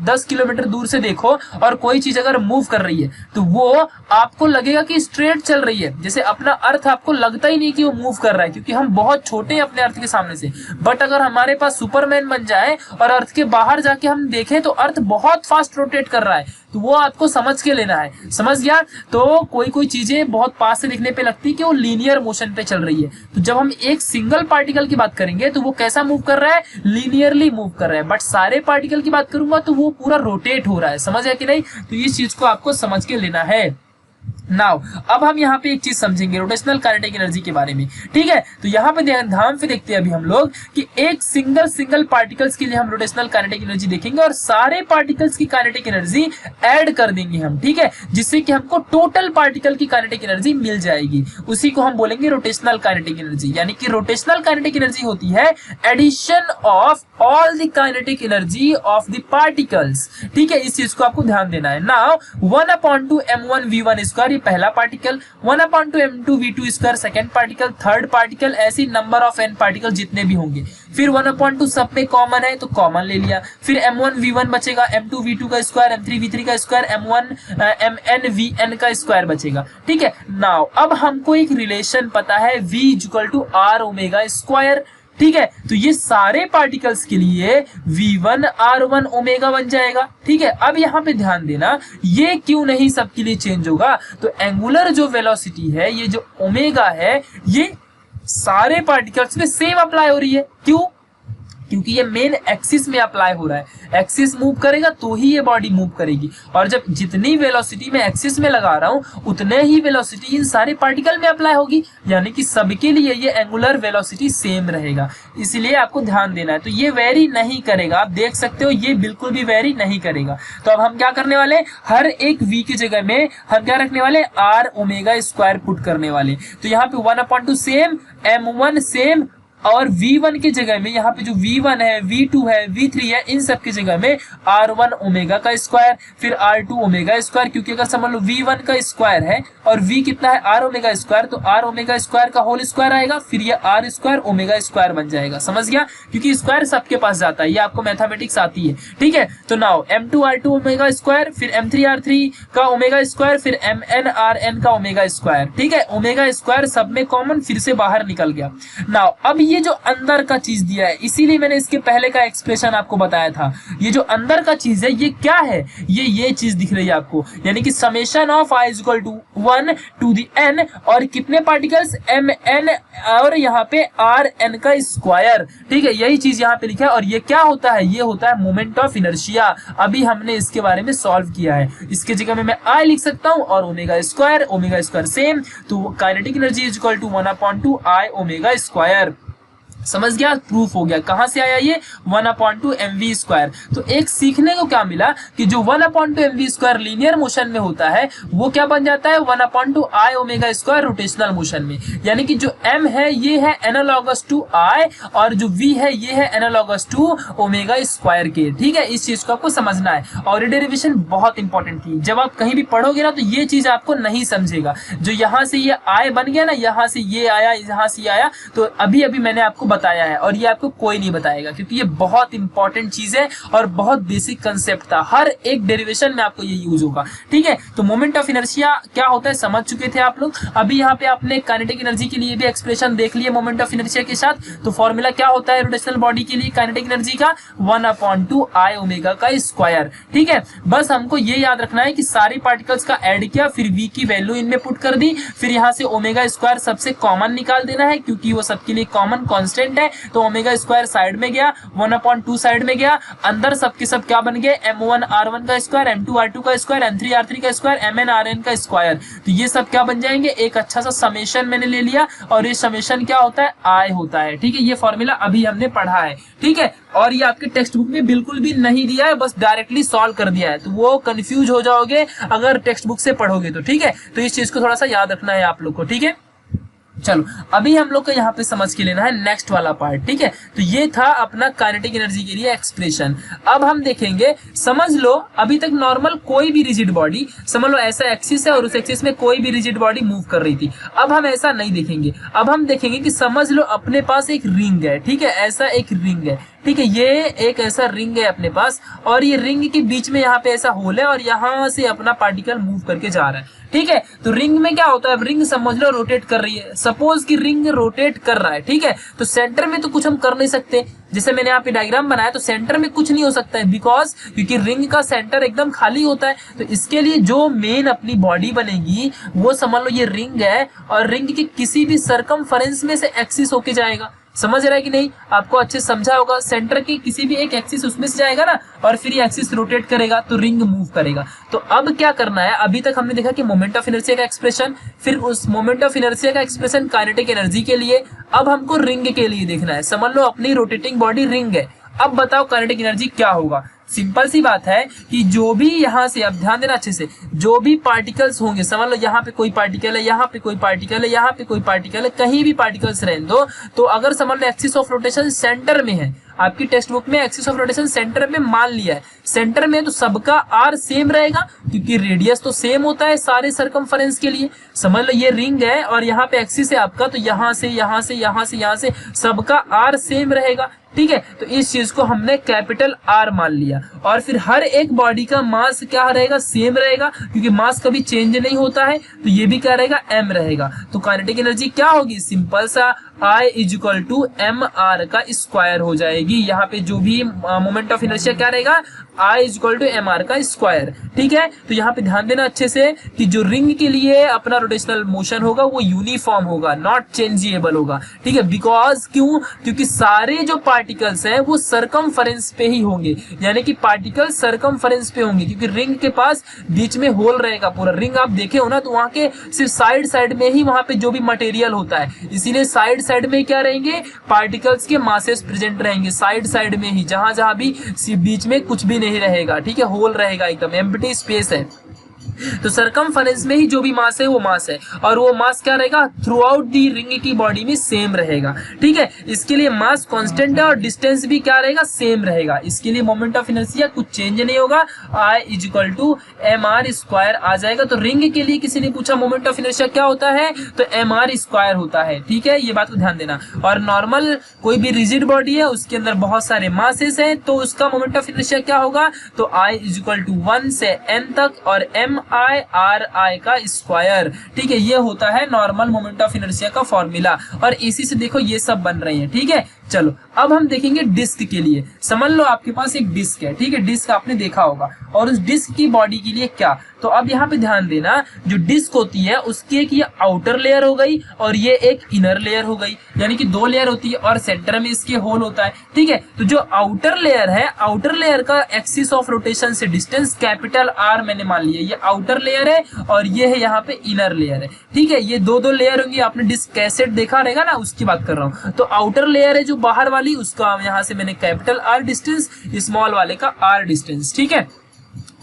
10 किलोमीटर दूर से देखो और कोई चीज अगर मूव कर रही है तो वो आपको लगेगा कि स्ट्रेट चल रही है, जैसे अपना अर्थ आपको लगता ही नहीं कि वो मूव कर रहा है, क्योंकि हम बहुत छोटे हैं अपने अर्थ के सामने से। बट अगर हमारे पास सुपरमैन बन जाए और अर्थ के बाहर जाके हम देखें तो अर्थ बहुत फास्ट रोटेट कर रहा है, तो वो आपको समझ के लेना है, समझ गया। तो कोई चीजें बहुत पास से देखने पे लगती है कि वो लीनियर मोशन पे चल रही है, तो जब हम एक सिंगल पार्टिकल की बात करेंगे तो वो कैसा मूव कर रहा है, लीनियरली मूव कर रहा है। बट सारे पार्टिकल की बात करूंगा तो वो पूरा रोटेट हो रहा है, समझ है कि नहीं। तो इस चीज को आपको समझ के लेना है। नाउ अब हम यहाँ पे एक चीज समझेंगे रोटेशनल काइनेटिक एनर्जी के बारे में, ठीक है। तो यहाँ पे ध्यान से देखते हैं अभी हम लोग कि एक सिंगल पार्टिकल्स के लिए हम रोटेशनल काइनेटिक एनर्जी देखेंगे और सारे पार्टिकल्स की काइनेटिक एनर्जी ऐड कर देंगे हम, ठीक है, जिससे कि हमको टोटल पार्टिकल की काइनेटिक एनर्जी मिल जाएगी। उसी को हम बोलेंगे रोटेशनल काइनेटिक एनर्जी, यानी कि रोटेशनल काइनेटिक एनर्जी होती है addition of all the kinetic energy of the particles, ठीक है। इस चीज को आपको ध्यान देना है। नाउ 1/2 m1 v1 स्क्वायर पहला particle, 1/2 m2 v2 square second particle, third particle, ऐसी नंबर ऑफ n पार्टिकल जितने भी होंगे। फिर 1/2 सब में कॉमन है तो कॉमन ले लिया, फिर m1 v1 बचेगा, m2 v2 का स्क्वायर, m3 v3 का स्क्वायर, m1 mn vn का स्क्वायर बचेगा, ठीक है। नाउ अब हमको एक रिलेशन पता है v = r ओमेगा स्क्वायर, ठीक है। तो ये सारे पार्टिकल्स के लिए v1 r1 ओमेगा बन जाएगा, ठीक है। अब यहाँ पे ध्यान देना, ये क्यों नहीं सबके लिए चेंज होगा, तो एंगुलर जो वेलोसिटी है, ये जो ओमेगा है, ये सारे पार्टिकल्स में सेम अप्लाई हो रही है। क्यों? क्योंकि ये मेन एक्सिस में अप्लाई हो रहा है, एक्सिस मूव करेगा तो ही ये बॉडी मूव करेगी, और जब जितनी वेलोसिटी मैं एक्सिस में लगा रहा हूं उतने ही वेलोसिटी इन सारे पार्टिकल में अप्लाई होगी, यानी कि सबके लिए ये एंगुलर वेलोसिटी सेम रहेगा। इसलिए आपको ध्यान देना है, तो ये वेरी नहीं करेगा, आप देख सकते हो ये बिल्कुल भी वेरी नहीं करेगा। तो अब हम क्या करने वाले, हर एक v की जगह में हम क्या रखने वाले, r ओमेगा स्क्वायर पुट करने वाले। तो यहाँ पे 1/2 सेम, m1 सेम, और v1 की जगह में यहाँ पे जो v1 है, v2 है, v3 है, इन सब की जगह में r1 ओमेगा का स्क्वायर, फिर r2 ओमेगा स्क्वायर, क्योंकि अगर समझ लो v1 का स्क्वायर है और v कितना है, r ओमेगा स्क्वायर, तो r ओमेगा स्क्वायर का होल स्क्वायर आएगा, फिर ये r स्क्वायर ओमेगा स्क्वायर बन जाएगा, समझ गया। क्योंकि स्क्वायर सबके पास जाता है, ये आपको मैथमेटिक्स आती है, ठीक है। तो now m2 r2 omega square, फिर m3 r3 का ओमेगा स्क्वायर, फिर mn rn का ओमेगा स्क्वायर, ठीक है। ओमेगा स्क्वायर सब में कॉमन फिर से बाहर निकल गया। नाउ अब ये जो अंदर का चीज दिया है, इसीलिए मैंने इसके पहले का एक्सप्रेशन आपको बताया था। ये जो अंदर का चीज है ये क्या है, ये चीज दिख रही है आपको, यानी कि summation of i equal to 1 to the n, और कितने पार्टिकल्स mn, और यहाँ पे rn का स्क्वायर। ठीक है, यही चीज यहाँ पे लिखा है। और ये क्या होता है, ये होता है मोमेंट ऑफ इनर्शिया। अभी हमने इसके बारे में सॉल्व किया है। इसके जगह में मैं I लिख सकता हूँ और ओमेगा स्क्वायर सेम, तो kinetic energy is equal to 1/2 I omega square. समझ गया, प्रूफ हो गया। कहां से आया ये 1/2 mv स्क्वायर। तो एक सीखने को क्या मिला कि जो 1/2 mv स्क्वायर लीनियर मोशन में होता है वो क्या बन जाता है 1/2 I omega square rotational motion में। यानी कि जो m है ये है एनालॉगस टू I और जो v है ये है एनालॉगस टू ओमेगा स्क्वायर के। ठीक है, इस चीज को आपको समझना है और ये डेरिवेशन बहुत इंपॉर्टेंट थी। जब आप कहीं भी पढ़ोगे ना तो ये चीज आपको नहीं समझेगा। जो यहाँ से ये I बन गया ना, यहाँ से ये आया, यहाँ से ये आया, तो अभी अभी मैंने आपको बताया है और ये आपको कोई नहीं बताएगा, क्योंकि ये बहुत इंपॉर्टेंट चीज है और बहुत बेसिक कंसेप्ट था। हर एक डेरिवेशन में आपको ये यूज होगा। ठीक है, तो मोमेंट ऑफ इनर्शिया क्या होता है समझ चुके थे आप लोग। अभी यहाँ पे आपने काइनेटिक एनर्जी के लिए भी एक्सप्रेशन देख लिया मोमेंट ऑफ इनर्शिया के साथ। तो फॉर्मूला क्या होता है रोटेशनल बॉडी के लिए काइनेटिक एनर्जी का 1/2 I ओमेगा का स्क्वायर। ठीक है, बस हमको ये याद रखना है कि सारे पार्टिकल्स का ऐड किया, फिर v की वैल्यू इनमें पुट कर दी, फिर यहाँ से ओमेगा स्क्वायर सबसे कॉमन निकाल देना है क्योंकि वो सबके लिए कॉमन कांस्टेंट है। तो ओमेगा स्क्वायर साइड में गया, 1/2 साइड में गया, अंदर सबके सब क्या बन गए m1 r1 का स्क्वायर, m2 r2 का स्क्वायर, m3 r3 का स्क्वायर, mn rn का स्क्वायर। तो ये सब क्या बन जाएंगे, एक अच्छा सा समेशन मैंने ले लिया और ये समेशन क्या होता है I होता है। ठीक है, ये फॉर्मूला अभी हमने पढ़ा है। ठीक है, और ये आपके टेक्स्ट बुक में बिल्कुल भी नहीं दिया है, बस डायरेक्टली सॉल्व कर दिया है, तो वो कंफ्यूज हो जाओगे अगर टेक्स्ट बुक से पढ़ोगे तो। ठीक है, तो इस चीज को थोड़ा सा याद रखना है आप लोग को। ठीक है, चलो अभी हम लोग को यहाँ पे समझ के लेना है नेक्स्ट वाला पार्ट। ठीक है, तो ये था अपना काइनेटिक एनर्जी के लिए एक्सप्रेशन। अब हम देखेंगे, समझ लो अभी तक नॉर्मल कोई भी रिजिड बॉडी, समझ लो ऐसा एक्सिस है और उस एक्सिस में कोई भी रिजिड बॉडी मूव कर रही थी। अब हम ऐसा नहीं देखेंगे, अब हम देखेंगे कि समझ लो अपने पास एक रिंग है। ठीक है, ऐसा एक रिंग है। ठीक है, ये एक ऐसा रिंग है अपने पास और ये रिंग के बीच में यहाँ पे ऐसा होल है और यहाँ से अपना पार्टिकल मूव करके जा रहा है। ठीक है, तो रिंग में क्या होता है, रिंग समझ लो रोटेट कर रही है। सपोज कि रिंग रोटेट कर रहा है। ठीक है, तो सेंटर में तो कुछ हम कर नहीं सकते, जैसे मैंने यहाँ पे डायग्राम बनाया तो सेंटर में कुछ नहीं हो सकता है बिकॉज क्योंकि रिंग का सेंटर एकदम खाली होता है। तो इसके लिए जो मेन अपनी बॉडी बनेगी वो समझ लो ये रिंग है और रिंग के किसी भी सरकमफेरेंस में से एक्सिस होके जाएगा। समझ रहा है कि नहीं, आपको अच्छे समझा होगा। सेंटर के किसी भी एक एक्सिस उसमें से जाएगा ना और फिर ये एक्सिस रोटेट करेगा तो रिंग मूव करेगा। तो अब क्या करना है, अभी तक हमने देखा कि मोमेंट ऑफ इनर्शिया का एक्सप्रेशन, फिर उस मोमेंट ऑफ इनर्शिया का एक्सप्रेशन काइनेटिक एनर्जी के लिए। अब हमको रिंग के लिए देखना है। समझ लो अपनी रोटेटिंग बॉडी रिंग है। अब बताओ काइनेटिक एनर्जी क्या होगा। सिंपल सी बात है कि जो भी यहाँ से, अब ध्यान देना अच्छे से, जो भी पार्टिकल्स होंगे, समझ लो यहाँ पे कोई पार्टिकल है, यहाँ पे कोई पार्टिकल है, यहाँ पे कोई पार्टिकल है, कहीं भी पार्टिकल्स रहने दो, तो अगर समझ लो एक्सिस ऑफ रोटेशन सेंटर में है, आपकी टेक्स्ट बुक में एक्सिस ऑफ रोटेशन सेंटर में मान लिया है, सेंटर में, तो सबका आर सेम रहेगा क्योंकि रेडियस तो सेम होता है सारे सरकमफेरेंस के लिए। समझ लो ये रिंग है और यहाँ पे एक्सिस है आपका, तो यहाँ से यहाँ से यहाँ से यहाँ से सबका आर सेम रहेगा। ठीक है, तो इस चीज को हमने कैपिटल आर मान लिया और फिर हर एक बॉडी का मास क्या रहेगा, सेम रहेगा क्योंकि मास कभी चेंज नहीं होता है। तो ये भी क्या रहेगा, एम रहेगा। तो काइनेटिक एनर्जी क्या होगी, सिंपल सा I is equal to M R का स्क्वायर हो जाएगी। यहाँ पे जो भी मोमेंट ऑफ इनर्शिया क्या रहेगा, I is equal to M R का स्क्वायर। ठीक है, तो यहाँ पे ध्यान देना अच्छे से कि जो रिंग के लिए अपना रोटेशनल मोशन होगा वो यूनिफॉर्म होगा, नॉट चेंजेबल होगा। ठीक है, बिकॉज क्यों, क्योंकि सारे जो पार्टिकल्स हैं वो सरकमफेरेंस पे ही होंगे, यानी कि पार्टिकल सरकमफेरेंस पे होंगे क्योंकि रिंग के पास बीच में होल रहेगा। पूरा रिंग आप देखे हो ना, तो वहाँ के सिर्फ साइड साइड में ही वहाँ पे जो भी मटेरियल होता है, इसीलिए साइड साइड में क्या रहेंगे, पार्टिकल्स के मासेस प्रेजेंट रहेंगे साइड साइड में ही, जहां जहां भी बीच में कुछ भी नहीं रहेगा। ठीक है, होल रहेगा, एकदम एम्प्टी स्पेस है। तो सरकमफेरेंस में ही जो भी मास है वो मास है और वो मास क्या रहेगा, थ्रू आउट दी रिंग की बॉडी में सेम रहेगा। ठीक है, इसके लिए मास कांस्टेंट है और डिस्टेंस भी क्या रहेगा, सेम रहेगा। इसके लिए मोमेंट ऑफ इनर्शिया कुछ चेंज नहीं होगा, I is equal to M R square आ जाएगा। तो रिंग के लिए किसी ने पूछा मोमेंट ऑफ इनर्शिया क्या होता है, तो एम आर स्क्वायर होता है। ठीक है, ये बात को ध्यान देना। और नॉर्मल कोई भी रिजिड बॉडी है उसके अंदर बहुत सारे मासेस हैं, तो उसका मोमेंट ऑफ इनर्शिया क्या होगा, तो I इज इक्वल टू 1 से n तक और एम MIRI का स्क्वायर। ठीक है, ये होता है नॉर्मल मोमेंट ऑफ इनर्शिया का फॉर्मूला, और इसी से देखो ये सब बन रहे हैं। ठीक है, चलो अब हम देखेंगे डिस्क के लिए। समझ लो आपके पास एक डिस्क है, ठीक है, डिस्क आपने देखा होगा, और उस डिस्क की बॉडी के लिए क्या, तो अब यहाँ पे ध्यान देना, जो डिस्क होती है उसकी एक ये आउटर लेयर हो गई और ये एक इनर लेयर हो गई, यानी कि दो लेयर होती है और सेंटर में इसके होल होता है। ठीक है, तो जो आउटर लेयर है, आउटर लेयर का एक्सिस ऑफ रोटेशन से डिस्टेंस कैपिटल आर मैंने मान लिया, ये आउटर लेयर है और ये है यहाँ पे इनर लेयर है। ठीक है, ये दो दो लेयर होंगी, आपने डिस्क कैसेट देखा रहेगा ना, उसकी बात कर रहा हूँ। तो आउटर लेयर है जो बाहर वाली, उसका यहाँ से मैंने कैपिटल आर डिस्टेंस, स्मॉल वाले का आर डिस्टेंस। ठीक है,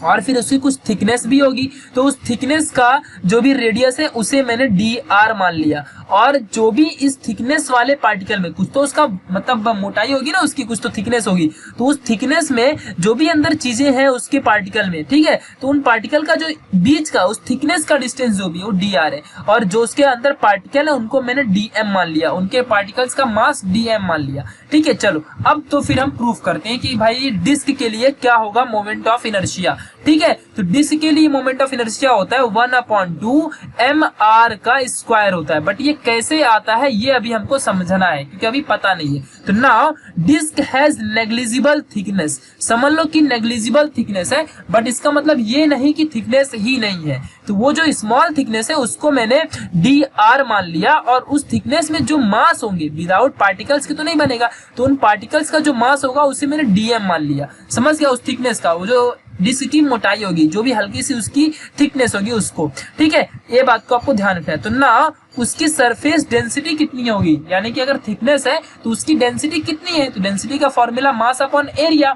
और फिर उसकी कुछ थिकनेस भी होगी, तो उस थिकनेस का जो भी रेडियस है उसे मैंने डी आर मान लिया, और जो भी इस थिकनेस वाले पार्टिकल में, कुछ तो उसका मतलब मोटाई होगी ना उसकी, कुछ तो थिकनेस होगी, तो उस थिकनेस में जो भी अंदर चीजें हैं उसके पार्टिकल में, ठीक है, तो उन पार्टिकल का जो बीच का उस थिकनेस का डिस्टेंस जो भी वो डी आर है, और जो उसके अंदर पार्टिकल है उनको मैंने डी एम मान लिया, उनके पार्टिकल्स का मास डी एम मान लिया। ठीक है, चलो अब तो फिर हम प्रूफ करते हैं कि भाई डिस्क के लिए क्या होगा मोमेंट ऑफ इनर्शिया। ठीक है, तो डिस्क के लिए मोमेंट ऑफ इनर्शिया होता है 1/2 mr का स्क्वायर होता है, बट ये कैसे आता है ये अभी हमको समझना है क्योंकि अभी पता नहीं है। तो now disc has negligible thickness, समझ लो कि नेग्लिजिबल थिकनेस है, बट इसका मतलब ये नहीं कि थिकनेस ही नहीं है, तो वो जो स्मॉल थिकनेस है उसको मैंने डी आर मान लिया, और उस थिकनेस में जो मास होंगे विदाउट पार्टिकल्स के तो नहीं बनेगा, तो उन पार्टिकल्स का जो मास होगा उसे मैंने डीएम मान लिया। समझ गया, उस थिकनेस का, वो जो डिस्क की मोटाई होगी, जो भी हल्की सी उसकी थिकनेस होगी उसको। ठीक है, ये बात को आपको ध्यान रखना है। तो ना उसकी सरफेस डेंसिटी कितनी होगी, यानी कि अगर थिकनेस है तो उसकी डेंसिटी कितनी है, तो डेंसिटी का फॉर्मूला मास अपॉन एरिया।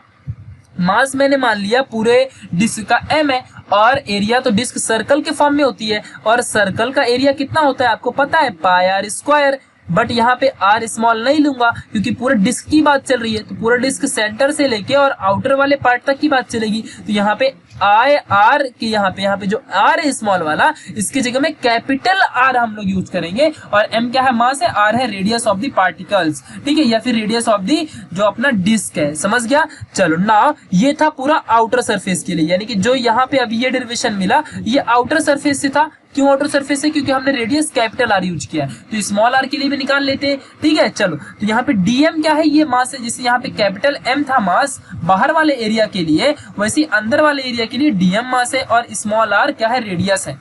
मास मैंने मान लिया पूरे डिस्क का m है, और एरिया तो डिस्क सर्कल के फॉर्म में होती है, और सर्कल का एरिया कितना होता है आपको पता है, पाई आर स्क्वायर। बट यहाँ पे आर स्मॉल नहीं लूंगा क्योंकि पूरे डिस्क की बात चल रही है, तो पूरा डिस्क सेंटर से लेके और आउटर वाले पार्ट तक की बात चलेगी, तो यहाँ पे आई आर की यहाँ पे जो आर है स्मॉल वाला, इसकी जगह में कैपिटल आर हम लोग यूज करेंगे, और एम क्या है, मास है, आर है रेडियस ऑफ द पार्टिकल्स। ठीक है, या फिर रेडियस ऑफ द जो अपना डिस्क है। समझ गया, चलो ना ये था पूरा आउटर सरफेस के लिए, यानी कि जो यहाँ पे अभी ये डेरिवेशन मिला ये आउटर सरफेस से था। क्यों आउटर सरफेस है, क्योंकि हमने रेडियस कैपिटल आर यूज किया है, तो स्मॉल आर के लिए भी निकाल लेते हैं। ठीक है, चलो तो यहाँ पे डीएम क्या है, ये मास है, जिससे यहाँ पे कैपिटल एम था मास बाहर वाले एरिया के लिए, वैसे अंदर वाले एरिया के लिए डीएम मास है, और स्मॉल आर क्या है, रेडियस है,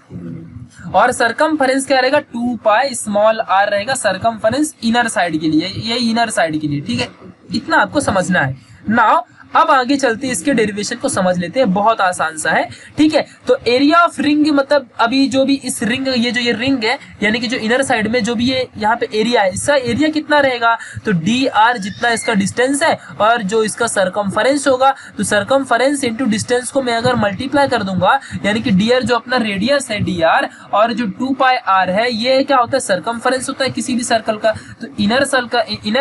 और सरकमफेरेंस क्या रहेगा, 2 पाई स्मॉल आर रहेगा सरकमफेरेंस इनर साइड के लिए, ये इनर साइड के लिए। ठीक है, इतना आपको समझना है। नाउ अब आगे चलते हैं, इसके डेरिवेशन को समझ लेते हैं, बहुत आसान सा है। ठीक है, तो एरिया ऑफ रिंग मतलब अभी जो भी इस रिंग, ये जो ये रिंग है, यानी कि जो इनर साइड में जो भी ये यहाँ पे एरिया है, इसका एरिया कितना रहेगा, तो डी आर जितना इसका डिस्टेंस है, और जो इसका सरकमफेरेंस होगा, तो सरकमफेरेंस इनटू डिस्टेंस को मैं अगर मल्टीप्लाई कर दूंगा, यानी कि डी आर जो अपना रेडियस है डी आर, और जो 2 पाई आर है, ये क्या होता है, सरकमफेरेंस होता है किसी भी सर्कल का, तो इनर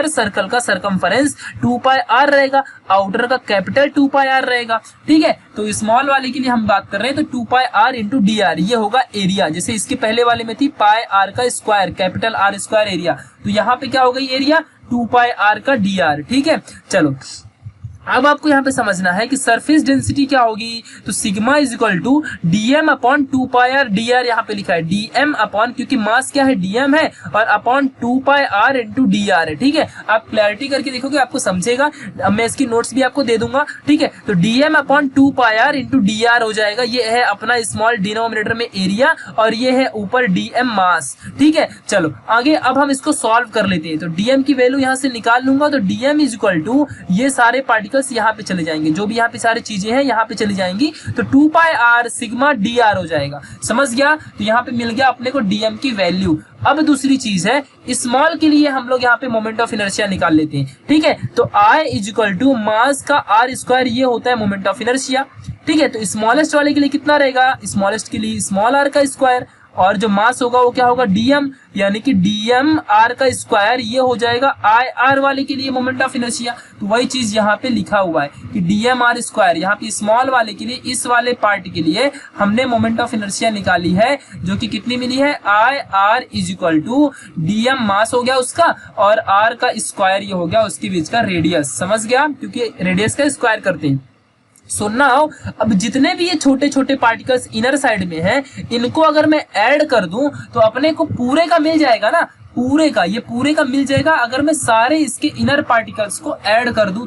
सर्कल का सरकमफेरेंस 2 पाई आर रहेगा, आउटर का कैपिटल 2 पाई आर रहेगा। ठीक है, तो स्मॉल वाले के लिए हम बात कर रहे हैं, तो 2 pi R into D are, ये होगा एरिया, जैसे इसके पहले वाले में थी पाई आर का square, capital R square area, तो यहाँ पे क्या हो गई एरिया, 2 पाई आर का डी आर। ठीक है, चलो अब आपको यहाँ पे समझना है कि सरफेस डेंसिटी क्या होगी, तो sigma is equal to DM upon 2 pi R, D R यहाँ पे लिखा है डीएम अपॉन, क्योंकि मास क्या है डीएम है, और upon 2 pi R into D R है। ठीक है, आप क्लैरिटी करके देखोगे आपको समझेगा, अब मैं इसकी नोट्स भी आपको दे दूंगा। ठीक है, तो DM upon 2 pi R into D R हो जाएगा, ये है अपना स्मॉल डिनोमिनेटर में एरिया, और ये है ऊपर डीएम मास। ठीक है, चलो आगे अब हम इसको सॉल्व कर लेते हैं, तो डीएम की वैल्यू यहाँ से निकाल लूंगा, तो डीएम इज इक्वल टू, ये सारे पार्टिकल यहाँ पे चले जाएंगे, जो भी यहाँ पे सारी चीजें हैं यहाँ पे चली जाएंगी, तो 2 pi are sigma D R हो जाएगा। समझ गया, तो यहाँ पे मिल गया अपने को डीएम की वैल्यू। अब दूसरी चीज है, स्मॉल के लिए हम लोग यहाँ पे मोमेंट ऑफ इनर्शिया निकाल लेते हैं। ठीक है, तो I is equal to mass का आर स्क्वायर, ये होता है मोमेंट ऑफ इनर्शिया। ठीक है, तो स्मॉलेस्ट वाले के लिए कितना रहेगा, स्मॉलेस्ट के लिए स्मॉल आर का स्क्वायर, और जो मास होगा वो क्या होगा डीएम, यानी कि डीएम आर का स्क्वायर, ये हो जाएगा आई आर वाले के लिए मोमेंट ऑफ इनर्शिया। तो वही चीज यहाँ पे लिखा हुआ है कि डीएम आर स्क्वायर, यहाँ पे स्मॉल वाले के लिए, इस वाले पार्ट के लिए हमने मोमेंट ऑफ इनर्शिया निकाली है, जो कि कितनी मिली है, I R is equal to DM mass हो गया उसका, और आर का स्क्वायर ये हो गया उसके बीच का रेडियस। समझ गया, क्योंकि रेडियस का स्क्वायर करते हैं। सो नाउ अब जितने भी ये छोटे छोटे पार्टिकल्स इनर साइड में हैं, इनको अगर मैं ऐड कर दूं तो अपने को पूरे का मिल जाएगा ना, पूरे का, ये पूरे का मिल जाएगा अगर मैं सारे इसके इनर पार्टिकल्स को ऐड कर दूं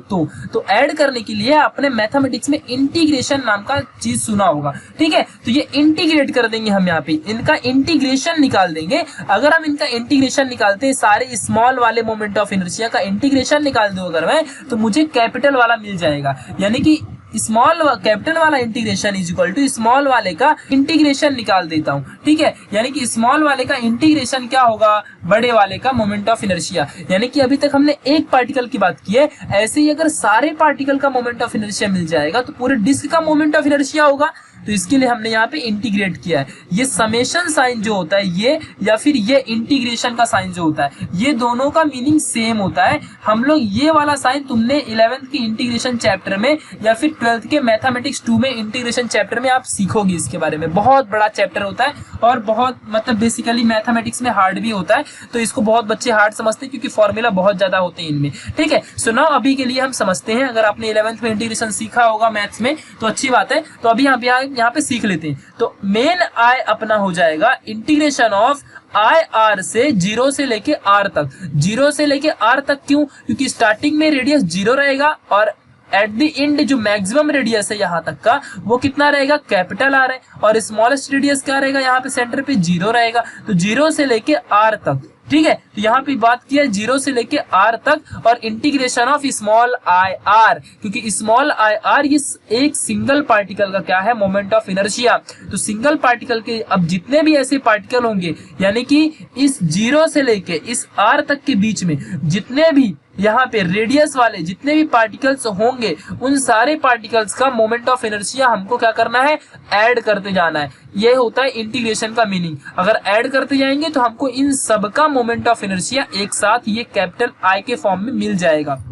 तो ऐड करने के लिए आपने मैथमेटिक्स में इंटीग्रेशन नाम का चीज सुना होगा, ठीक है। तो ये इंटीग्रेट कर देंगे हम, यहाँ पे इनका इंटीग्रेशन निकाल देंगे। अगर हम इनका इंटीग्रेशन निकालते हैं, सारे स्मॉल वाले मोमेंट ऑफ इनर्शिया का इंटीग्रेशन निकाल दूं अगर मैं, तो मुझे कैपिटल वाला मिल जाएगा। यानी कि स्मॉल कैपिटल वाला integration is equal to small वाले का इंटीग्रेशन निकाल देता हूं, ठीक है। यानी कि स्मॉल वाले का इंटीग्रेशन क्या होगा, बड़े वाले का मोमेंट ऑफ इनर्शिया। यानी कि अभी तक हमने एक पार्टिकल की बात की है, ऐसे ही अगर सारे पार्टिकल का मोमेंट ऑफ इनर्शिया मिल जाएगा तो पूरे डिस्क का मोमेंट ऑफ इनर्शिया होगा। तो इसके लिए हमने यहाँ पे इंटीग्रेट किया है। ये समेशन साइन जो होता है ये, या फिर ये इंटीग्रेशन का साइन जो होता है, ये दोनों का मीनिंग सेम होता है। हम लोग ये वाला साइन तुमने 11th की इंटीग्रेशन चैप्टर में या फिर 12th के मैथमेटिक्स 2 में इंटीग्रेशन चैप्टर में आप सीखोगे। इसके बारे में बहुत बड़ा चैप्टर होता है और बहुत मतलब बेसिकली मैथमेटिक्स में हार्ड भी होता है, तो इसको बहुत बच्चे हार्ड समझते हैं क्योंकि फॉर्मूला बहुत ज्यादा होते हैं इनमें, ठीक है। सो नाउ अभी के लिए हम समझते हैं, अगर आपने 11th में इंटीग्रेशन सीखा होगा मैथ्स में तो अच्छी बात है। तो अभी यहाँ पे सीख लेते हैं। तो मेन आई अपना हो जाएगा इंटीग्रेशन ऑफ आई आर से 0 से लेके आर तक। 0 से लेके आर तक क्यों? क्योंकि स्टार्टिंग में रेडियस 0 रहेगा और एट द एंड जो मैक्सिमम रेडियस है यहाँ तक का वो कितना रहेगा, कैपिटल आर है, और स्मॉलेस्ट रेडियस क्या रहेगा, यहाँ पे सेंटर पे 0 रहेगा। तो 0 से लेके आर तक, ठीक है। तो यहाँ पे बात किया 0 से लेके आर तक और integration of small I R, क्योंकि स्मॉल आई आर ये एक सिंगल पार्टिकल का क्या है, मोमेंट ऑफ इनर्शिया। तो सिंगल पार्टिकल के अब जितने भी ऐसे पार्टिकल होंगे, यानी कि इस 0 से लेके इस आर तक के बीच में जितने भी यहाँ पे रेडियस वाले जितने भी पार्टिकल्स होंगे, उन सारे पार्टिकल्स का मोमेंट ऑफ इनर्शिया हमको क्या करना है, ऐड करते जाना है। ये होता है इंटीग्रेशन का मीनिंग। अगर ऐड करते जाएंगे तो हमको इन सब का मोमेंट ऑफ इनर्शिया एक साथ ये कैपिटल आई के फॉर्म में मिल जाएगा।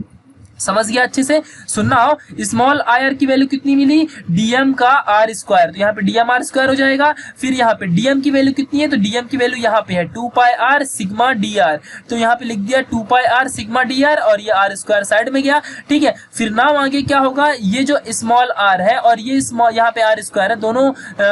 समझ गया अच्छे से? सुनना हो, स्मॉल आई आर की वैल्यू कितनी मिली, डीएम का आर स्क्वायर। तो यहाँ पे डीएम आर स्क्वायर हो जाएगा। फिर यहाँ पे डीएम की वैल्यू कितनी है, तो डीएम की वैल्यू यहाँ पे है 2 pi are sigma D R. तो यहाँ पे लिख दिया 2 pi are sigma D R और ये आर स्क्वायर साइड में गया, ठीक है। फिर नाउ आगे क्या होगा, ये जो स्मॉल आर है और ये स्मॉल यहाँ पे आर स्क्वायर है, दोनों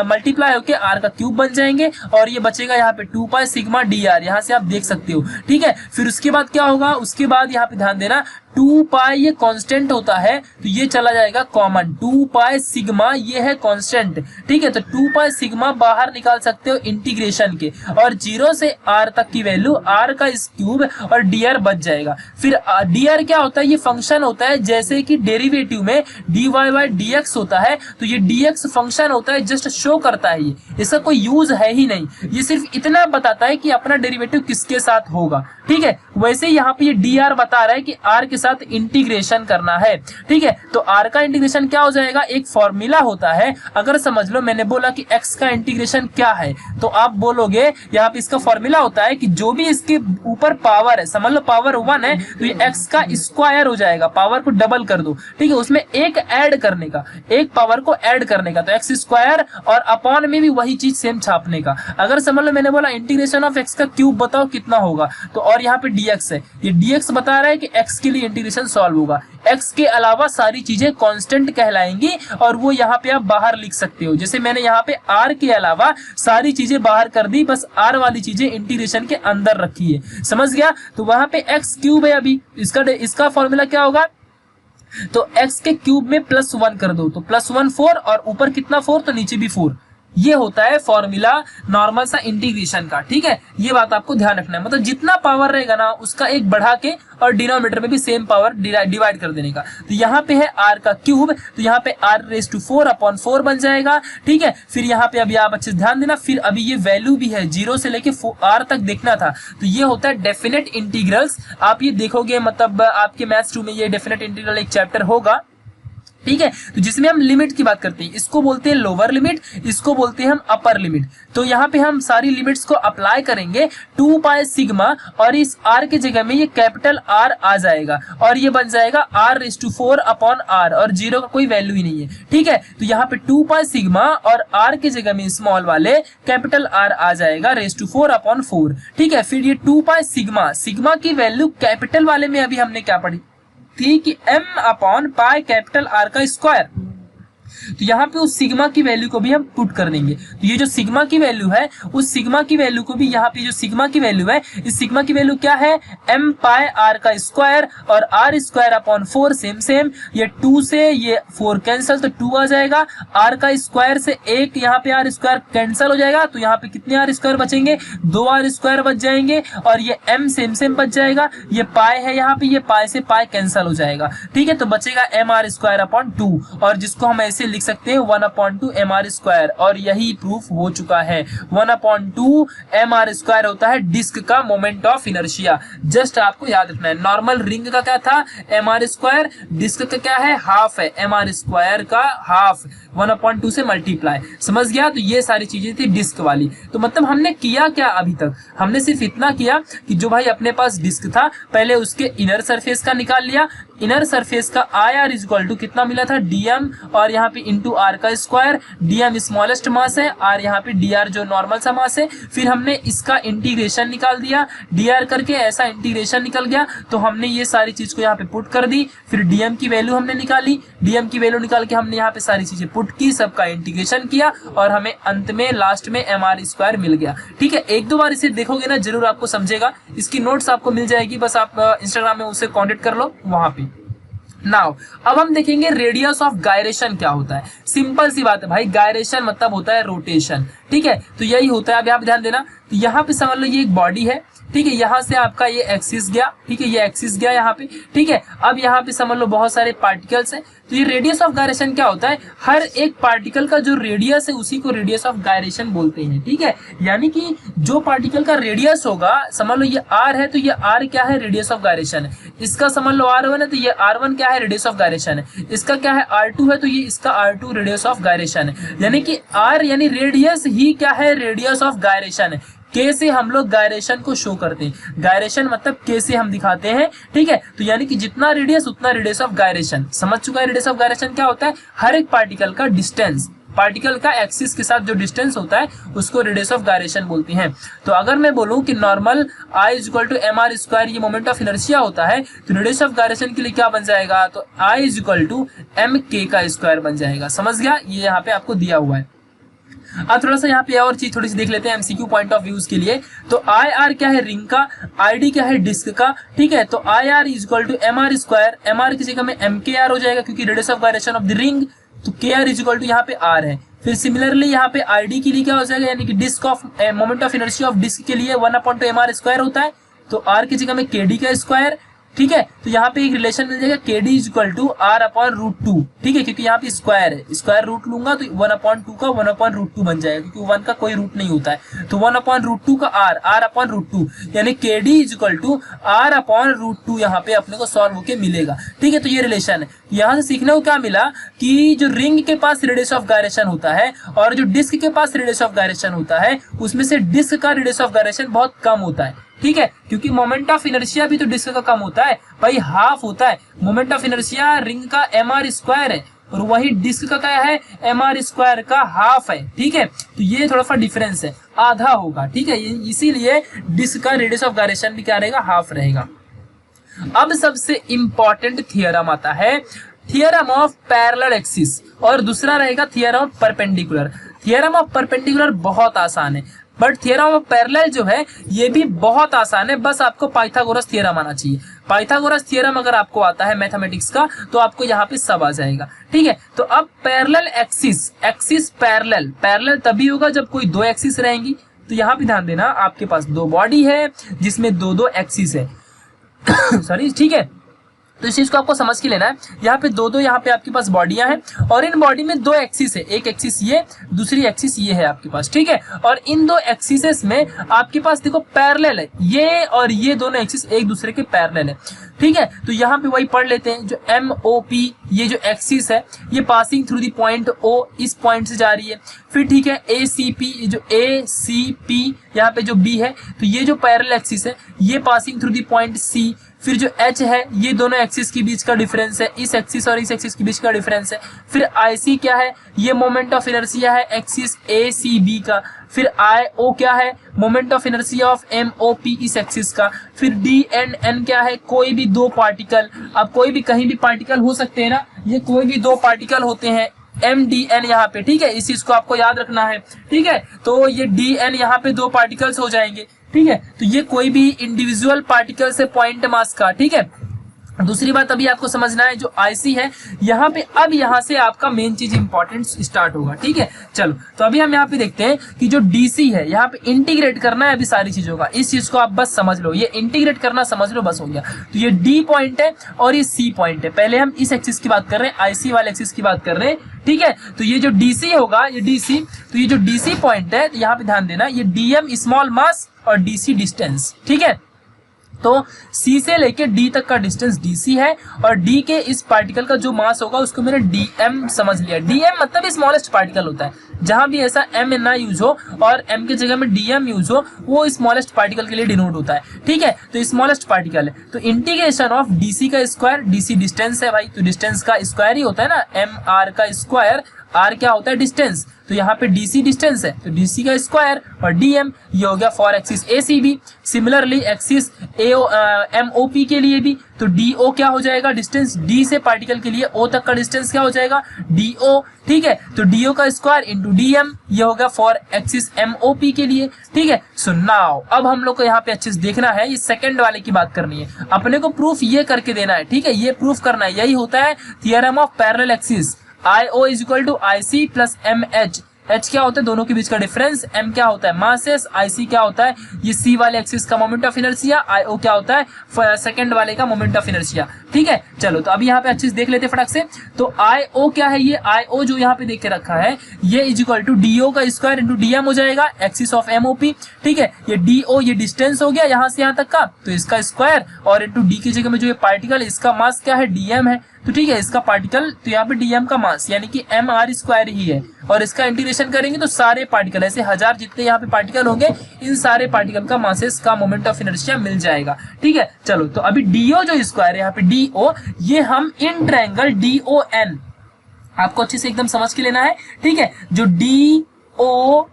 मल्टीप्लाई होके आर का क्यूब बन जाएंगे और ये बचेगा यहाँ पे 2 पाई सिग्मा डी आर। यहाँ से आप देख सकते हो, ठीक है। फिर उसके बाद क्या होगा, उसके बाद यहाँ पे ध्यान देना 2 पाई ये कांस्टेंट होता है तो ये चला जाएगा कॉमन। 2 पाई सिग्मा ये है कांस्टेंट, ठीक है। तो 2 पाई सिग्मा बाहर निकाल सकते हो इंटीग्रेशन के, और 0 से r तक की वैल्यू r का इस क्यूब और dr बच जाएगा। फिर dr क्या होता है, ये फंक्शन होता है, जैसे कि डेरिवेटिव में dy बाय dx होता है, तो ये dx फंक्शन होता है, जस्ट शो करता है। ये इसका कोई यूज है ही नहीं, ये सिर्फ इतना बताता है कि अपना डेरिवेटिव किसके साथ होगा, ठीक है। वैसे ही यहाँ पे ये dr बता रहा है कि r के साथ इंटीग्रेशन करना है, ठीक है। तो r का इंटीग्रेशन क्या हो जाएगा, एक फॉर्मूला होता है। अगर समझ लो मैंने बोला कि x का इंटीग्रेशन क्या है, तो आप बोलोगे यहाँ पे इसका फॉर्मूला होता है कि जो भी इसके ऊपर पावर है, समझ लो पावर 1 है तो ये x का स्क्वायर हो जाएगा, पावर को डबल कर दो, ठीक है। उसमें एक ऐड करने का, एक पावर को ऐड करने का, तो x स्क्वायर और अपॉन में भी वही चीज सेम छापने का। अगर समझ लो मैंने बोला इंटीग्रेशन ऑफ x का क्यूब बताओ कितना होगा, तो और यहाँ पे dx है, ये dx बता रहा है कि x के लिए इंटीग्रेशन सॉल्व होगा। x के अलावा सारी चीजें कांस्टेंट कहलाएंगी और वो यहाँ पे आप बाहर लिख सकते हो। जैसे मैंने यहाँ पे r के अलावा सारी चीजें बाहर कर दी, बस r वाली चीजें इंटीग्रेशन के अंदर रखी है, समझ गया। तो वहां पे x क्यूब है, अभी इसका फॉर्मूला क्या होगा, तो x के क्यूब में +1 कर दो, तो +1 4 और ऊपर कितना 4, तो नीचे भी 4। ये होता है फॉर्मूला नॉर्मल सा इंटीग्रेशन का, ठीक है। ये बात आपको ध्यान रखना है, मतलब जितना पावर रहेगा ना उसका एक बढ़ा के और डिनोमिनेटर में भी सेम पावर डिवाइड कर देने का। तो यहाँ पे है r का क्यूब, तो यहाँ पे r⁴/4 बन जाएगा, ठीक है। फिर यहाँ पे अभी आप अच्छे से ध्यान देना, फिर अभी ये वैल्यू भी है 0 से लेके r तक देखना था, तो ये होता है डेफिनेट इंटीग्रल्स। आप ये देखोगे, मतलब आपके मैथ्स 2 में ये डेफिनेट इंटीग्रल एक चैप्टर होगा, ठीक है। तो जिसमें हम लिमिट की बात करते हैं, इसको बोलते हैं लोअर लिमिट, इसको बोलते हैं हम अपर लिमिट। तो यहाँ पे हम सारी लिमिट्स को अप्लाई करेंगे। 2 पाई सिग्मा और इस r के जगह में ये कैपिटल R आ जाएगा और ये बन जाएगा r⁴/r और 0 का कोई वैल्यू ही नहीं है, ठीक है। तो यहाँ पे 2 पाई सिग्मा और r के जगह में स्मॉल वाले कैपिटल R आ जाएगा ⁴/4, ठीक है। फिर ये 2 पाई सिग्मा की वैल्यू कैपिटल वाले में अभी हमने क्या पढ़ी थी कि m/पाई कैपिटल R का स्क्वायर, तो यहाँ पे उस सिग्मा की वैल्यू को भी हम पुट कर देंगे। तो ये जो सिग्मा की वैल्यू है, उस सिग्मा की वैल्यू को भी यहाँ पे जो सिग्मा की वैल्यू है, इस सिग्मा की वैल्यू क्या है, m पाई r का स्क्वायर और r स्क्वायर अपॉन 4 सेम। ये 2 से ये 4 कैंसिल, तो 2 आ जाएगा। r का स्क्वायर से एक यहाँ पे r स्क्वायर कैंसिल हो जाएगा, तो यहाँ पे कितने r स्क्वायर बचेंगे, 2r स्क्वायर बच जाएंगे। और ये m सेम बच जाएगा। ये पाई है यहाँ पे, ये पाई से पाई कैंसिल हो जाएगा। ठीक है, तो बचेगा mr स्क्वायर अपॉन 2, और जिसको हम ऐसे लिख सकते हैं 1/2 mr स्क्वायर। और यही प्रूफ हो चुका है। 1/2 mr स्क्वायर होता है डिस्क का मोमेंट ऑफ इनर्शिया। जस्ट आपको याद रखना है। नॉर्मल रिंग का क्या था, mr स्क्वायर, डिस्क का क्या है, हाफ है, mr स्क्वायर का हाफ, 1/2 से मल्टीप्लाई। समझ गया। तो ये सारी चीजें थी डिस्क वाली। तो मतलब हमने किया क्या अभी तक, हमने सिर्फ इतना किया कि जो भाई अपने पास डिस्क था, पहले उसके इनर सरफेस का निकाल लिया। इनर सरफेस का IR इक्वल टू कितना मिला था, dm, और यहाँ पे इंटू r का स्क्वायर। dm स्मॉलेस्ट मास है, r यहाँ पे dr जो नॉर्मल सा मास है। फिर हमने इसका इंटीग्रेशन निकाल दिया, dr करके ऐसा इंटीग्रेशन निकल गया। तो हमने ये सारी चीज को यहाँ पे पुट कर दी। फिर dm की वैल्यू हमने निकाली, dm की वैल्यू निकाल के हमने यहाँ पे सारी चीजें पुट की, सबका इंटीग्रेशन किया, और हमें अंत में लास्ट में mr स्क्वायर मिल गया। ठीक है, एक दो बार इसे देखोगे ना जरूर आपको समझेगा। इसकी नोट्स आपको मिल जाएगी, बस आप इंस्टाग्राम में उससे कॉन्टेक्ट कर लो वहां पे। नाउ अब हम देखेंगे रेडियस ऑफ गायरेशन क्या होता है। सिंपल सी बात है भाई, गायरेशन मतलब होता है रोटेशन। ठीक है, तो यही होता है। अब यहाँ पे ध्यान देना, तो यहाँ पे समझ लो ये एक बॉडी है। ठीक है, यहाँ से आपका ये एक्सिस गया। ठीक है, ये एक्सिस गया यहाँ पे। ठीक है, अब यहाँ पे समझ लो बहुत सारे पार्टिकल्स हैं। तो ये रेडियस ऑफ गायरेशन क्या होता है, हर एक पार्टिकल का जो रेडियस है उसी को रेडियस ऑफ गायरेशन बोलते हैं। ठीक है, यानी कि जो पार्टिकल का रेडियस होगा, समझ लो ये r है, तो ये r क्या है, रेडियस ऑफ गायरेशन है। इसका समझ लो r1 है, तो ये r1 क्या है, रेडियस ऑफ गायरेशन है। इसका क्या है, r2 है, तो ये इसका r2 रेडियस ऑफ गायरेशन है। यानी कि r यानी रेडियस ही क्या है, रेडियस ऑफ गायरेशन है। के से हम लोग गायरेशन को शो करते हैं। गायरेशन मतलब के से हम दिखाते हैं। ठीक है, तो यानी कि जितना रेडियस उतना रेडियस ऑफ गायरेशन। समझ चुका है रेडियस ऑफ गायरेशन क्या होता है, हर एक पार्टिकल का डिस्टेंस, पार्टिकल का एक्सिस के साथ जो डिस्टेंस होता है उसको रेडियस ऑफ गायरेशन बोलते हैं। तो अगर मैं बोलूं कि normal I equal to mr square ये मोमेंट ऑफ इनर्शिया होता है, तो रेडियस ऑफ गायरेशन के लिए क्या बन जाएगा, तो I इक्वल टू mk का स्क्वायर बन जाएगा। समझ गया, ये यहाँ पे आपको दिया हुआ है। अब थोड़ा सा यहाँ पे और चीज थोड़ी सी देख लेते हैं एमसीक्यू पॉइंट ऑफ व्यूज के लिए। तो आई आर क्या है, रिंग का, आईडी क्या है, डिस्क का। ठीक है, तो I R is equal to mr square, mr की जगह में mkr हो जाएगा क्योंकि radius of gyration of the ring. तो kr इज इक्वल टू यहाँ पे r है। फिर सिमिलरली यहाँ पे आईडी के लिए क्या हो जाएगा, यानी कि disc of moment of inertia of disc के लिए 1/2 mr स्क्वायर होता है, तो r की जगह में kd का स्क्वायर। ठीक है, तो यहाँ पे एक रिलेशन मिल जाएगा kd is equal to r/√2। ठीक है, क्योंकि यहाँ पे स्क्वायर है, स्क्वायर रूट लूंगा तो 1/2 का 1/√2 बन जाएगा, क्योंकि 1 का कोई रूट नहीं होता है। तो 1/√2 का r/√2 यानी kd is equal to r/√2 यहाँ पे अपने को सॉल्व होके मिलेगा। ठीक है, तो ये रिलेशन है। यहाँ से सीखने को क्या मिला कि जो रिंग के पास रेडियस ऑफ गायरेशन होता है और जो डिस्क के पास रेडियस ऑफ गायरेशन होता है, उसमें से डिस्क का रेडियस ऑफ गायरेशन बहुत कम होता है। ठीक है, क्योंकि मोमेंट ऑफ इनर्शिया भी तो डिस्क का कम होता है भाई, हाफ होता है। मोमेंट ऑफ इनर्शिया रिंग का mr स्क्वायर है और वही डिस्क का क्या है, mr स्क्वायर का हाफ है। ठीक है, तो ये थोड़ा सा डिफरेंस है, आधा होगा। ठीक है, इसीलिए डिस्क का रेडियस ऑफ गायरेशन भी क्या रहेगा, हाफ रहेगा। अब सबसे इंपॉर्टेंट थियरम आता है, थियरम ऑफ पैरेलल एक्सिस, और दूसरा रहेगा theorem of perpendicular. Theorem of perpendicular बहुत आसान है, बट थियरम ऑफ पैरेलल जो है ये भी बहुत आसान है। बस आपको पाइथागोरस थियरम आना चाहिए। पाइथागोरस थियरम अगर आपको आता है मैथमेटिक्स का, तो आपको यहाँ पे सब आ जाएगा। ठीक है, तो अब parallel axis, axis parallel, parallel तभी होगा जब कोई दो एक्सिस रहेंगी। तो यहाँ पे ध्यान देना, आपके पास दो बॉडी है जिसमें दो दो एक्सिस है सॉरी। ठीक है, तो इस चीज को आपको समझ के लेना है। यहाँ पे दो यहाँ पे आपके पास बॉडियां हैं और इन बॉडी में दो एक्सिस है, एक एक्सिस ये, दूसरी एक्सिस ये है आपके पास। ठीक है, और इन दो एक्सिसेस में आपके पास देखो पैरेलल है, ये और ये दोनों एक्सिस एक दूसरे के पैरेलल है। ठीक है, तो यहाँ पे वही पढ़ लेते हैं, जो MOP ये जो एक्सिस है ये passing through the point O, इस पॉइंट से जा रही है। फिर ठीक है, ACP जो ACP यहाँ पे जो B है, तो ये जो पैरेलल एक्सिस है ये passing through the point C। फिर जो H है ये दोनों एक्सिस के बीच का डिफरेंस है, इस एक्सिस और इस एक्सिस के बीच का डिफरेंस है। फिर IC क्या है, ये मोमेंट ऑफ इनर्शिया है एक्सिस ACB का। फिर IO क्या है, moment of inertia of MOP इस एक्सिस का। फिर D एंड N क्या है, कोई भी दो पार्टिकल, अब कोई भी कहीं भी पार्टिकल हो सकते हैं ना, ये कोई भी दो पार्टिकल होते हैं एम डी एन यहाँ पे, ठीक है, इस चीज को आपको याद रखना है, ठीक है। तो ये डी एन यहाँ पे 2 पार्टिकल्स हो जाएंगे, ठीक है। तो ये कोई भी इंडिविजुअल पार्टिकल से पॉइंट मास का, ठीक है। दूसरी बात अभी आपको समझना है जो आईसी है यहाँ पे, अब यहाँ से आपका मेन चीज इंपॉर्टेंट स्टार्ट होगा, ठीक है। चलो तो अभी हम यहाँ पे देखते हैं कि जो डीसी है यहाँ पे इंटीग्रेट करना है अभी सारी चीजों का, इस चीज को आप बस समझ लो, ये इंटीग्रेट करना समझ लो, बस हो गया। तो ये डी पॉइंट है और ये सी पॉइंट है। पहले हम इस एक्सिस की बात कर रहे हैं, आईसी वाले एक्सिस की बात कर रहे हैं, ठीक है। तो ये जो डीसी होगा, ये डीसी, तो ये जो डीसी पॉइंट है यहाँ पे ध्यान देना, ये डीएम स्मॉल मास और डीसी डिस्टेंस, ठीक है। तो C से लेके D तक का डिस्टेंस DC है और D के इस पार्टिकल का जो मास होगा उसको मैंने DM समझ लिया। DM मतलब स्मॉलेस्ट पार्टिकल होता है, जहां भी ऐसा M ना यूज हो और M के जगह में DM यूज हो, वो स्मॉलेस्ट पार्टिकल के लिए डिनोट होता है, ठीक है। तो स्मॉलेस्ट पार्टिकल है, तो इंटीग्रेशन ऑफ DC का स्क्वायर, DC डिस्टेंस है भाई, तो डिस्टेंस का स्क्वायर ही होता है ना, MR का स्क्वायर, R क्या होता है डिस्टेंस, तो यहाँ पे DC डिस्टेंस है तो DC का स्क्वायर और DM ये हो गया for axis ACB। Similarly axis MOP के लिए भी, तो DO क्या हो जाएगा डिस्टेंस, D से पार्टिकल के लिए O तक का डिस्टेंस क्या हो जाएगा DO, ठीक है। तो DO का स्क्वायर इंटू DM ये हो गया फॉर एक्सिस MOP के लिए, ठीक है। सो नाउ अब हम लोग को यहाँ पे अच्छे से देखना है, ये सेकंड वाले की बात करनी है, अपने को प्रूफ ये करके देना है, ठीक है, ये प्रूफ करना है, यही होता है theorem of parallel axis. IO is equal to IC plus MH, H क्या होता है दोनों के बीच का डिफरेंस, M क्या होता है मासेस, IC क्या होता है ये C वाले एक्सिस का मोमेंट ऑफ इनर्शिया, IO क्या होता है सेकंड वाले का मोमेंट ऑफ इनर्शिया, ठीक है। चलो तो अभी यहाँ पे अच्छे से देख लेते हैं फटाक से। तो IO क्या है, ये IO जो यहाँ पे देख के रखा है ये इज इक्वल टू DO का स्क्वायर इंटू DM हो जाएगा, एक्सिस ऑफ MOP, ठीक है। ये DO ये डिस्टेंस हो गया यहाँ से यहाँ तक का, तो इसका स्क्वायर और इंटू D की जगह में जो ये पार्टिकल इसका मास क्या है DM है, तो ठीक है, इसका पार्टिकल तो यहाँ पे DM का मास यानी कि MR स्क्वायर ही है, और इसका इंटीग्रेशन करेंगे तो सारे पार्टिकल ऐसे 1000 जितने यहाँ पे पार्टिकल होंगे इन सारे पार्टिकल का मासेस का मोमेंट ऑफ इनर्शिया मिल जाएगा, ठीक है। चलो तो अभी DO जो स्क्वायर है यहाँ पे DO, ये हम इन ट्रायंगल DON आपको अच्छे से एकदम समझ के लेना है, ठीक है। जो DON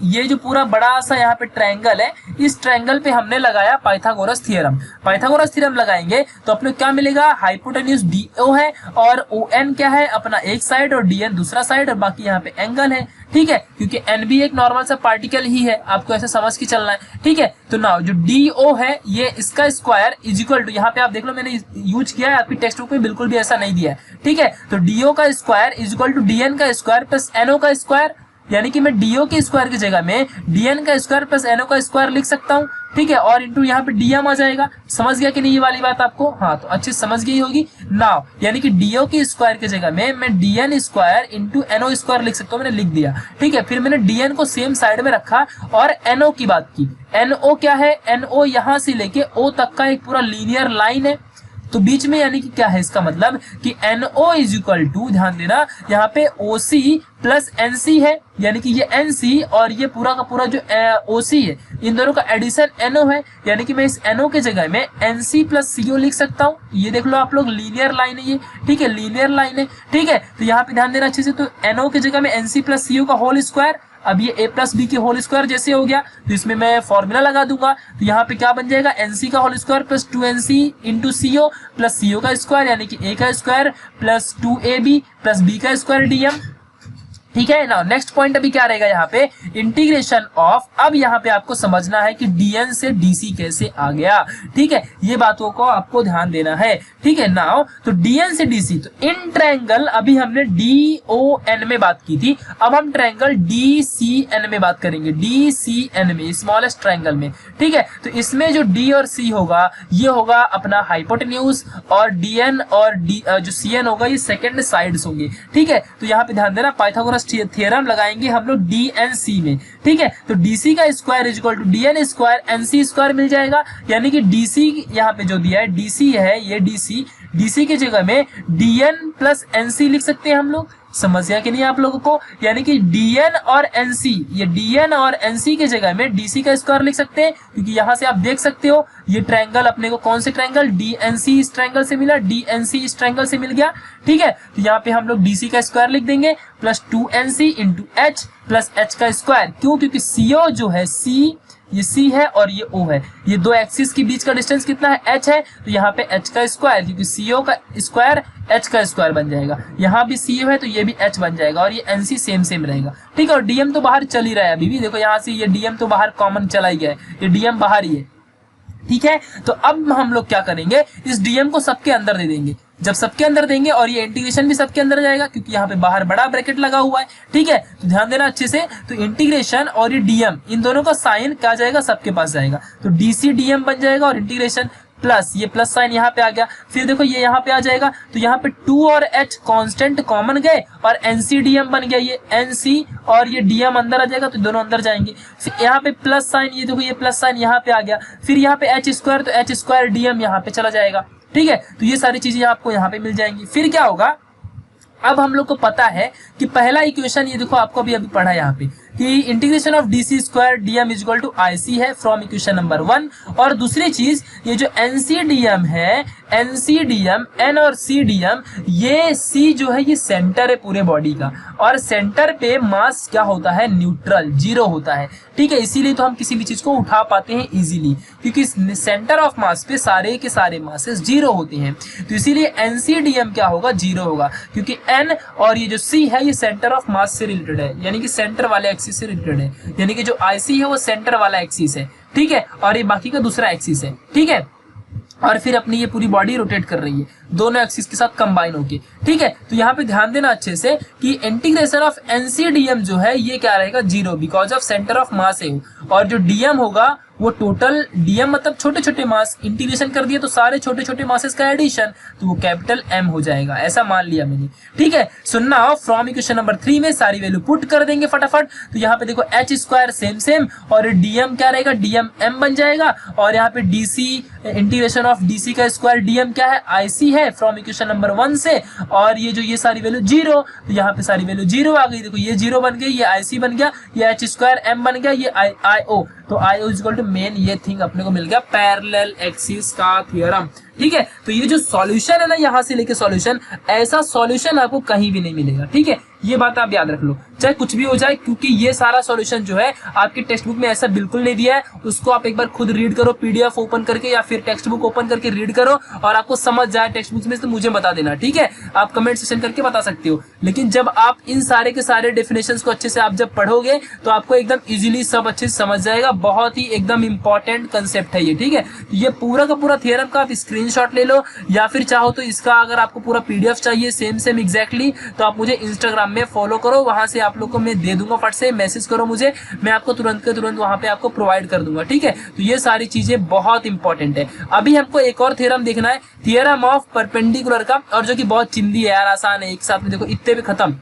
ये जो पूरा बड़ा सा यहाँ पे ट्रायंगल है, इस ट्रायंगल पे हमने लगाया पाइथागोरस थ्योरम। पाइथागोरस थ्योरम लगाएंगे तो अपने क्या मिलेगा, हाइपोटेन्यूज DO है और ON क्या है अपना एक साइड और DN दूसरा साइड और बाकी यहाँ पे एंगल है, ठीक है, क्योंकि N भी एक नॉर्मल सा पार्टिकल ही है, आपको ऐसे समझ के चलना है, ठीक है। तो नाउ जो DO है ये इसका स्क्वायर इज इक्वल टू, यहाँ पे आप देख लो मैंने यूज किया है, आपकी टेक्स्ट बुक में बिल्कुल भी ऐसा नहीं दिया है, ठीक है। तो DO का square is equal to DN का स्क्वायर प्लस NO का स्क्वायर, यानी कि मैं DO के स्क्वायर की जगह में DN का स्क्वायर प्लस NO का स्क्वायर लिख सकता हूँ, ठीक है, और इंटू यहाँ पे DM आ जाएगा। समझ गया कि नहीं ये वाली बात आपको, हाँ तो अच्छे समझ गई होगी। नाउ यानी कि DO के स्क्वायर की जगह में मैं DN square into NO square लिख सकता हूँ, मैंने लिख दिया, ठीक है। फिर मैंने DN को सेम साइड में रखा और NO की बात की। NO क्या है, NO यहाँ से लेके O तक का एक पूरा लीनियर लाइन है, तो बीच में यानी कि क्या है इसका मतलब कि NO इज इक्वल टू, ध्यान देना यहाँ पे OC प्लस NC है, यानी कि ये NC और ये पूरा का पूरा जो OC है इन दोनों का एडिशन NO है, यानी कि मैं इस NO के जगह में NC प्लस CO लिख सकता हूँ। ये देख लो आप लोग लीनियर लाइन है ये, ठीक है, लीनियर लाइन है, ठीक है। तो यहाँ पे ध्यान देना अच्छे से, तो NO की जगह में NC प्लस CO का होल स्क्वायर, अब ये A प्लस बी के होल स्क्वायर जैसे हो गया, तो इसमें मैं फॉर्मूला लगा दूंगा, तो यहाँ पे क्या बन जाएगा NC का whole square plus 2NC into CO plus CO का स्क्वायर यानी कि A का square plus 2AB plus B का स्क्वायर DM, ठीक है ना। नेक्स्ट पॉइंट अभी क्या रहेगा यहाँ पे, इंटीग्रेशन ऑफ, अब यहाँ पे आपको समझना है कि DN से DC कैसे आ गया, ठीक है, ये बातों को आपको ध्यान देना है, ठीक है। नाउ तो DN से DC, तो इन ट्रायंगल अभी हमने DON में बात की थी, अब हम ट्रायंगल DCN में बात करेंगे, DCN में स्मॉलेस्ट ट्रायंगल में, ठीक है। तो इसमें जो D और C होगा ये होगा अपना हाइपोटेन्यूज और DN और जो CN होगा ये सेकेंड साइड्स होंगे, ठीक है। तो यहाँ पे ध्यान देना पाइथागोरस थ्योरम लगाएंगे हम लोग DNC में, ठीक है। तो DC का square is equal to DN square NC square मिल जाएगा, यानी कि DC यहाँ पे जो दिया है DC है ये DC की जगह में DN प्लस NC लिख सकते हैं हम लोग। समझ गया कि नहीं आप लोगों को, यानी कि DN और NC, ये DN और NC के जगह में DC का स्क्वायर लिख सकते हैं, क्योंकि यहाँ से आप देख सकते हो ये ट्रायंगल अपने को कौन से ट्रायंगल DNC इस ट्रायंगल से मिला, DNC इस ट्रायंगल से मिल गया, ठीक है। तो यहाँ पे हम लोग DC का स्क्वायर लिख देंगे plus 2NC into H plus H का स्क्वायर, क्यों, क्योंकि CO जो है C, ये C है और ये O है, ये दो एक्सिस के बीच का डिस्टेंस कितना है H है, तो यहाँ पे H का स्क्वायर, क्योंकि CO का स्क्वायर एच का स्क्वायर बन जाएगा। यहाँ भी सी है तो ये भी एच बन जाएगा और ये एनसी सेम सेम रहेगा, ठीक है। और डीएम तो बाहर चल ही रहा है अभी भी, देखो यहाँ से ये डीएम तो बाहर कॉमन चला ही गया है, ये डीएम बाहर ही है, ठीक है। तो अब हम लोग क्या करेंगे, इस डीएम को सबके अंदर दे देंगे। जब सबके अंदर देंगे और ये इंटीग्रेशन भी सबके अंदर जाएगा क्योंकि यहाँ पे बाहर बड़ा ब्रैकेट लगा हुआ है, ठीक है। तो ध्यान देना अच्छे से, तो इंटीग्रेशन और ये डीएम इन दोनों का साइन क्या जाएगा, सबके पास जाएगा। तो डीसी डीएम बन जाएगा और इंटीग्रेशन प्लस ये प्लस साइन यहाँ पे आ गया। फिर देखो ये यहाँ पे आ जाएगा, तो यहाँ पे 2 और h कांस्टेंट कॉमन गए और NCDM बन गया, ये NC और ये DM अंदर आ जाएगा तो दोनों अंदर जाएंगे। फिर यहाँ पे प्लस साइन, ये देखो ये प्लस साइन यहाँ पे आ गया। फिर यहाँ पे h स्क्वायर, तो h स्क्वायर DM यहाँ पे चला जाएगा, ठीक है। तो ये सारी चीजें आपको यहाँ पे मिल जाएंगी। फिर क्या होगा, अब हम लोग को पता है कि पहला इक्वेशन ये देखो आपको अभी पढ़ा यहाँ पे कि integration of DC square DM is equal to IC है फ्रॉम इक्वेशन नंबर 1। और दूसरी चीज ये जो एनसीडीएम है, एनसीडीएम एन और सीडीएम, ये सी जो है ये सेंटर है पूरे बॉडी का और सेंटर पे मास क्या होता है, न्यूट्रल, जीरो होता है, ठीक है। इसीलिए तो हम किसी भी चीज को उठा पाते हैं इजीली क्योंकि सेंटर ऑफ मास पे सारे के सारे मासेस जीरो होते हैं। तो इसीलिए एनसीडीएम क्या होगा, जीरो होगा क्योंकि एन और ये जो सी है ये सेंटर ऑफ मास से रिलेटेड है, यानी कि सेंटर वाले एक्सिस से रिलेटेड है, यानी कि जो आईसी है वो सेंटर वाला एक्सिस है, ठीक है। और ये बाकी का दूसरा एक्सिस है, ठीक है। और फिर अपनी ये पूरी बॉडी रोटेट कर रही है दोनों एक्सिस के साथ कंबाइन होके, ठीक है। तो यहाँ पे ध्यान देना अच्छे से कि इंटीग्रेशन ऑफ एनसीडीएम जो है ये क्या रहेगा, zero, because of centre of mass है। और जो डीएम होगा वो टोटल, डीएम मतलब छोटे छोटे मास, इंटीग्रेशन कर दिया तो सारे छोटे छोटे मासेस का एडिशन, तो वो कैपिटल एम हो जाएगा, ऐसा मान लिया मैंने, ठीक है। सुनना हो, फ्रॉम इक्वेशन नंबर 3 में सारी वैल्यू पुट कर देंगे फटाफट। तो यहाँ पे देखो एच स्क्वायर सेम सेम और डीएम क्या रहेगा, डीएम एम बन जाएगा। और यहाँ पे डीसी, इंटीग्रेशन ऑफ डीसी का स्क्वायर डीएम क्या है, आईसी है फ्रॉम इक्वेशन नंबर 1 से। और ये जो ये सारी वैल्यू जीरो, तो यहाँ पे सारी वैल्यू जीरो आ गई, देखो ये जीरो बन गई, ये आईसी बन गया, ये एच स्क्वायर एम बन गया, ये आई ओ, तो I O is equal to मेन ये थिंग अपने को मिल गया, पैरेलल एक्सिस का थ्योरम, ठीक है। तो ये जो सॉल्यूशन है ना, यहाँ से लेके सॉल्यूशन, ऐसा सॉल्यूशन आपको कहीं भी नहीं मिलेगा, ठीक है। ये बात आप याद रख लो, चाहे कुछ भी हो जाए, क्योंकि ये सारा सॉल्यूशन जो है आपकी टेक्स्ट बुक में ऐसा बिल्कुल नहीं दिया है। उसको आप एक बार खुद रीड करो, पीडीएफ ओपन करके या फिर टेक्स्ट बुक ओपन करके रीड करो, और आपको समझ जाए टेक्स्ट बुक में तो मुझे बता देना, ठीक है। आप कमेंट सेक्शन करके बता सकते हो। लेकिन जब आप इन सारे के सारे डेफिनेशंस को अच्छे से आप जब पढ़ोगे तो आपको एकदम इजीली सब अच्छे से समझ जाएगा। बहुत ही एकदम इंपॉर्टेंट कंसेप्ट है ये, ठीक है। ये पूरा का पूरा थ्योरम का आप स्क्रीनशॉट ले लो, या फिर चाहो तो इसका अगर आपको पूरा पीडीएफ चाहिए सेम सेम एग्जैक्टली, तो आप मुझे इंस्टाग्राम में फॉलो करो, वहां से आप लोग को मैं दे दूंगा, फट से मैसेज करो मुझे, मैं आपको तुरंत के तुरंत वहां पे आपको प्रोवाइड कर दूंगा, ठीक है। तो ये सारी चीजें बहुत इंपॉर्टेंट है। अभी हमको एक और थ्योरम देखना है, थ्योरम ऑफ परपेंडिकुलर का, और जो कि बहुत चिंदी है यार, आसान है, एक साथ में देखो इतने पे खत्म,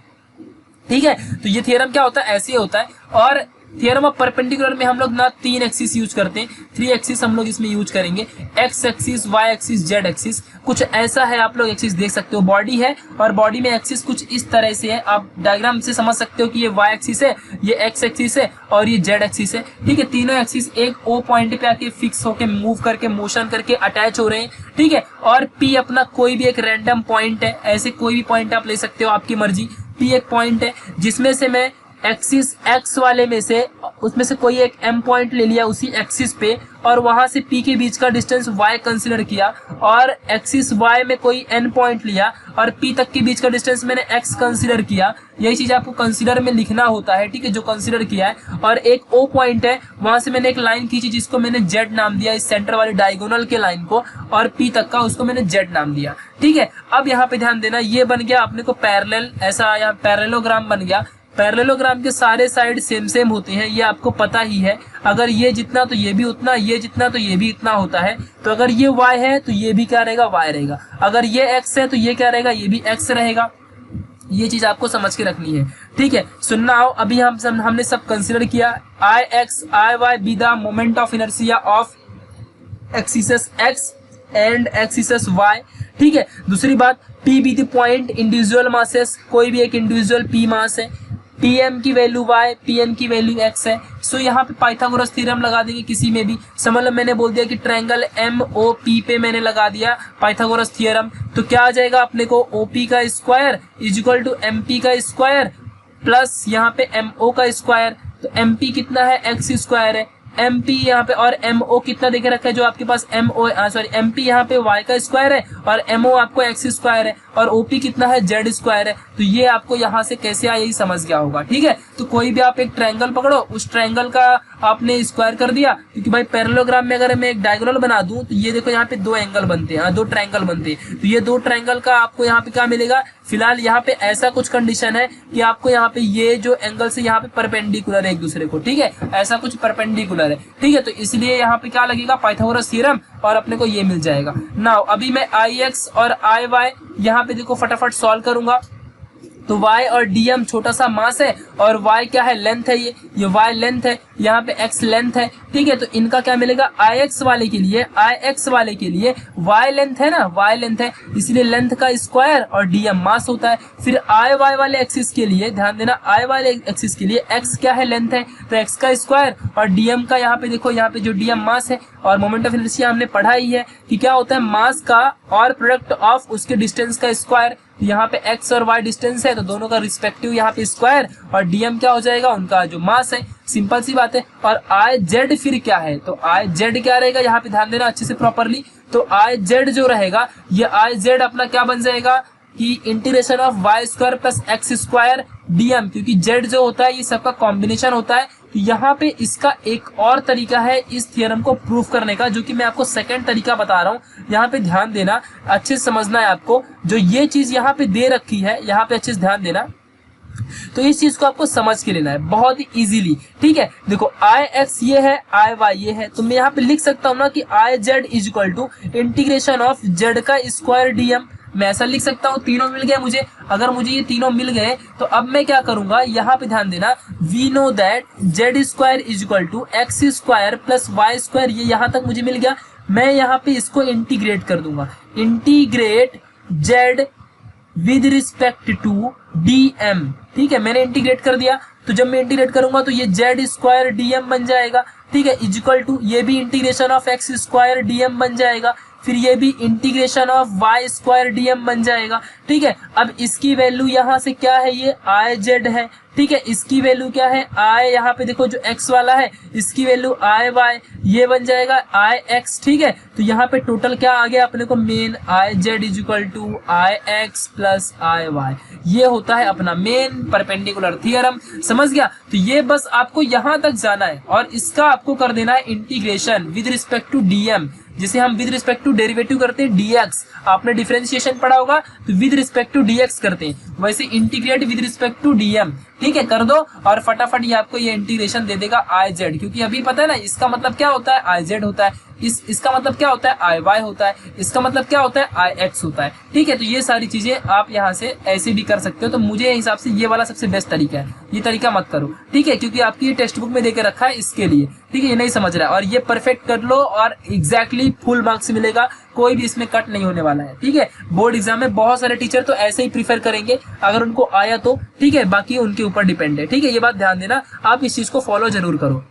ठीक है। तो ये थ्योरम क्या होता है, ऐसे होता है। और थ्योरम ऑफ परपेंडिकुलर में हम लोग ना 3 एक्सिस यूज करते हैं, 3 एक्सिस हम लोग इसमें यूज करेंगे, X axis, Y axis, Z axis. कुछ ऐसा है, आप लोग एक्सिस देख सकते हो, बॉडी है और बॉडी में एक्सिस कुछ इस तरह से है, आप डायग्राम से समझ सकते हो कि ये वाई एक्सिस है, ये एक्स एक्सिस है और ये जेड एक्सिस है, ठीक है। तीनों एक्सिस एक ओ पॉइंट पे आके फिक्स होके मूव करके मोशन करके अटैच हो रहे हैं, ठीक है। और पी अपना कोई भी एक रैंडम पॉइंट है, ऐसे कोई भी पॉइंट आप ले सकते हो, आपकी मर्जी। पी एक पॉइंट है जिसमें से मैं एक्सिस एक्स वाले में से, उसमें से कोई एक एम पॉइंट ले लिया उसी एक्सिस पे, और वहां से पी के बीच का डिस्टेंस वाई कंसीडर किया, और एक्सिस वाई में कोई एन पॉइंट लिया और पी तक के बीच का डिस्टेंस मैंने एक्स कंसीडर किया। यही चीज आपको कंसीडर में लिखना होता है, ठीक है, जो कंसीडर किया है। और एक ओ पॉइंट है, वहां से मैंने एक लाइन खींची जिसको मैंने जेड नाम दिया, इस सेंटर वाले डायगोनल के लाइन को, और पी तक का उसको मैंने जेड नाम दिया, ठीक है। अब यहाँ पे ध्यान देना, ये बन गया अपने को पैरेलल, ऐसा यहाँ पैरेललोग्राम बन गया। पैरेललोग्राम के सारे साइड सेम सेम होते हैं, ये आपको पता ही है। अगर ये जितना तो ये भी उतना, ये जितना तो ये भी इतना होता है। तो अगर ये y है तो ये भी क्या रहेगा, y रहेगा। अगर ये x है तो ये क्या रहेगा, ये भी x रहेगा। ये चीज आपको समझ के रखनी है, ठीक है। सुनना आओ, अभी हमने सब कंसीडर किया, I X I Y be the moment of inertia of axis x and axis y, ठीक है। दूसरी बात, p be the point individual masses, कोई भी एक इंडिविजुअल p मास है, pm की वैल्यू y, pn की वैल्यू x है। सो यहाँ पे पाइथागोरस थ्योरम लगा देंगे किसी में भी। समझ लो, मैंने बोल दिया कि ट्रायंगल MOP पे मैंने लगा दिया पाइथागोरस थ्योरम, तो क्या आ जाएगा अपने को, OP का square is equal to MP का स्क्वायर प्लस यहाँ पे MO का स्क्वायर। तो MP कितना है, x स्क्वायर है, एम पी यहाँ पे और एम ओ कितना देखे रखा है, जो आपके पास M O sorry M P यहाँ पे वाई का स्क्वायर है और एम ओ आपको एक्स स्क्वायर है और ओपी कितना है जेड स्क्वायर है। तो ये आपको यहाँ से कैसे आया यही समझ गया होगा, ठीक है। तो कोई भी आप एक ट्रायंगल पकड़ो, उस ट्रायंगल का आपने स्क्वायर कर दिया, क्योंकि भाई पैरेललोग्राम में अगर मैं एक डायगोनल बना दूं तो ये देखो यहाँ पे दो एंगल बनते हैं, दो ट्रायंगल बनते हैं। तो ये दो ट्रायंगल का आपको यहाँ पे क्या मिलेगा, फिलहाल यहाँ पे ऐसा कुछ कंडीशन है कि आपको यहाँ पे ये जो एंगल से यहाँ पे परपेंडिकुलर है एक दूसरे को, ठीक है, ऐसा कुछ परपेंडिकुलर है, ठीक है। तो इसलिए यहाँ पे क्या लगेगा, पाइथागोरस थ्योरम, और अपने को ये मिल जाएगा। नाउ अभी मैं आई एक्स और आई वाई यहाँ पे देखो फटाफट सॉल्व करूंगा। तो y और dm छोटा सा मास है और y क्या है, लेंथ है, ये y लेंथ है, यहाँ पे x लेंथ है, ठीक है। तो इनका क्या मिलेगा, ix वाले के लिए y लेंथ है ना, y लेंथ है, इसलिए लेंथ का स्क्वायर और dm मास होता है। फिर i y वाले एक्सिस के लिए ध्यान देना, i वाले एक्सिस के लिए x क्या है, लेंथ है, तो x का स्क्वायर और dm का यहाँ पे देखो, यहाँ पे जो dm मास है और मोमेंट ऑफ इनर्शिया हमने पढ़ा ही है कि क्या होता है, मास का और प्रोडक्ट ऑफ उसके डिस्टेंस का स्क्वायर। यहाँ पे x और y डिस्टेंस है तो दोनों का रिस्पेक्टिव यहाँ पे स्क्वायर और dm क्या हो जाएगा, उनका जो मास है, सिंपल सी बात है। और आई जेड फिर क्या है, तो आई जेड क्या रहेगा, यहाँ पे ध्यान देना अच्छे से प्रॉपरली। तो आई जेड जो रहेगा, ये आई जेड अपना क्या बन जाएगा कि integration of Y square plus X square dm, क्योंकि z जो होता है ये सबका कॉम्बिनेशन होता है। तो यहाँ पे इसका एक और तरीका है इस थ्योरम को प्रूफ करने का, जो कि मैं आपको सेकंड तरीका बता रहा हूँ। यहाँ पे ध्यान देना, अच्छे से समझना है आपको, जो ये चीज यहाँ पे दे रखी है, यहाँ पे अच्छे से ध्यान देना। तो इस चीज को आपको समझ के लेना है बहुत ही इजीली, ठीक है। देखो आई एक्स ये है, आई वाई ये है, तो मैं यहाँ पे लिख सकता हूँ ना कि I Z is equal to integration of Z का स्क्वायर dm। मैं ऐसा लिख सकता हूँ, तीनों मिल गए मुझे। अगर मुझे ये तीनों मिल गए तो अब मैं क्या करूंगा, यहाँ पे ध्यान देना, we know that Z square is equal to X square plus Y square, ये यहाँ तक मुझे मिल गया। मैं यहाँ पे इसको इंटीग्रेट कर दूंगा, integrate Z with respect to dm, ठीक है, मैंने इंटीग्रेट कर दिया। तो जब मैं इंटीग्रेट करूंगा तो ये जेड स्क्वायर dm बन जाएगा, ठीक है, इज इक्वल टू ये भी integration of X square dm बन जाएगा, फिर ये भी integration of Y square dm बन जाएगा, ठीक है। अब इसकी वैल्यू यहाँ से क्या है, ये आई जेड है, ठीक है, इसकी वैल्यू क्या है, आई, यहाँ पे देखो जो x वाला है इसकी वैल्यू आई वाई, ये बन जाएगा आई एक्स, ठीक है। तो यहाँ पे टोटल क्या आ गया अपने को, main I Z is equal to I X plus I Y, ये होता है अपना मेन परपेंडिकुलर थ्योरम, समझ गया। तो ये बस आपको यहाँ तक जाना है और इसका आपको कर देना है integration with respect to dm, जिसे हम विद रिस्पेक्ट टू डेरिवेटिव करते हैं dx, आपने डिफरेंशिएशन पढ़ा होगा तो विद रिस्पेक्ट टू dx करते हैं, वैसे integrate with respect to dm, ठीक है, कर दो और फटाफट ये आपको ये इंटीग्रेशन दे देगा आई जेड, क्योंकि अभी पता है ना इसका मतलब क्या होता है, आई जेड होता है, इसका मतलब क्या होता है, आई वाई होता है, इसका मतलब क्या होता है, आई एक्स होता है, ठीक है। तो ये सारी चीजें आप यहाँ से ऐसे भी कर सकते हो। तो मुझे हिसाब से ये वाला सबसे बेस्ट तरीका है, ये तरीका मत करो, ठीक है, क्योंकि आपकी ये टेक्स्ट बुक में देके रखा है इसके लिए, ठीक है, ये नहीं समझ रहा है और ये परफेक्ट कर लो और एग्जैक्टली फुल मार्क्स मिलेगा, कोई भी इसमें कट नहीं होने वाला है, ठीक है। बोर्ड एग्जाम में बहुत सारे टीचर तो ऐसे ही प्रीफर करेंगे अगर उनको आया तो, ठीक है, बाकी उनके ऊपर डिपेंड है, ठीक है, ये बात ध्यान देना, आप इस चीज को फॉलो जरूर करो।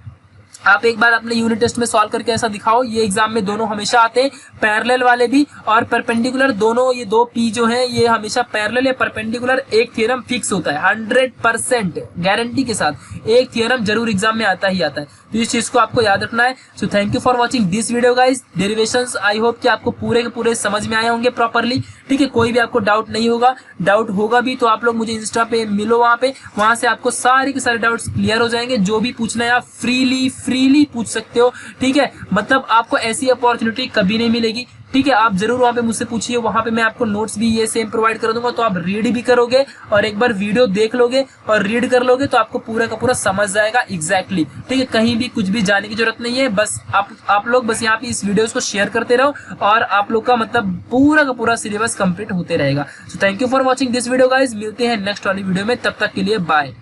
आप एक बार अपने यूनिट टेस्ट में सॉल्व करके ऐसा दिखाओ, ये एग्जाम में दोनों हमेशा आते हैं, पैरेलल वाले भी और परपेंडिकुलर दोनों, ये दो पी जो है ये हमेशा पैरेलल या परपेंडिकुलर एक थ्योरम फिक्स होता है, 100% गारंटी के साथ एक थ्योरम जरूर एग्जाम में आता ही आता है। तो इस चीज को आपको याद रखना है। So thank you for watching this video guys. Derivations I hope कि आपको पूरे के पूरे समझ में आए होंगे प्रॉपरली, ठीक है, कोई भी आपको डाउट नहीं होगा, डाउट होगा भी तो आप लोग मुझे इंस्टा पे मिलो, वहां से आपको सारे के सारे डाउट्स क्लियर हो जाएंगे। जो भी पूछना है आप फ्रीली पूछ सकते हो, ठीक है, मतलब आपको ऐसी अपॉर्चुनिटी कभी नहीं मिलेगी, ठीक है। आप जरूर वहां पे मुझसे पूछिए, वहां पे मैं आपको नोट्स भी ये सेम प्रोवाइड कर दूंगा, तो आप रीड भी करोगे और एक बार वीडियो देख लोगे और रीड कर लोगे तो आपको पूरा का पूरा समझ जाएगा एग्जैक्टली, ठीक है। कहीं भी कुछ भी जाने की जरूरत नहीं है, बस आप लोग बस यहाँ पे इस वीडियोस को शेयर करते रहो और आप लोग का मतलब पूरा का पूरा सिलेबस कंप्लीट होते रहेगा। So thank you for watching this video guys, मिलते हैं नेक्स्ट वाली वीडियो में, तब तक के लिए बाय।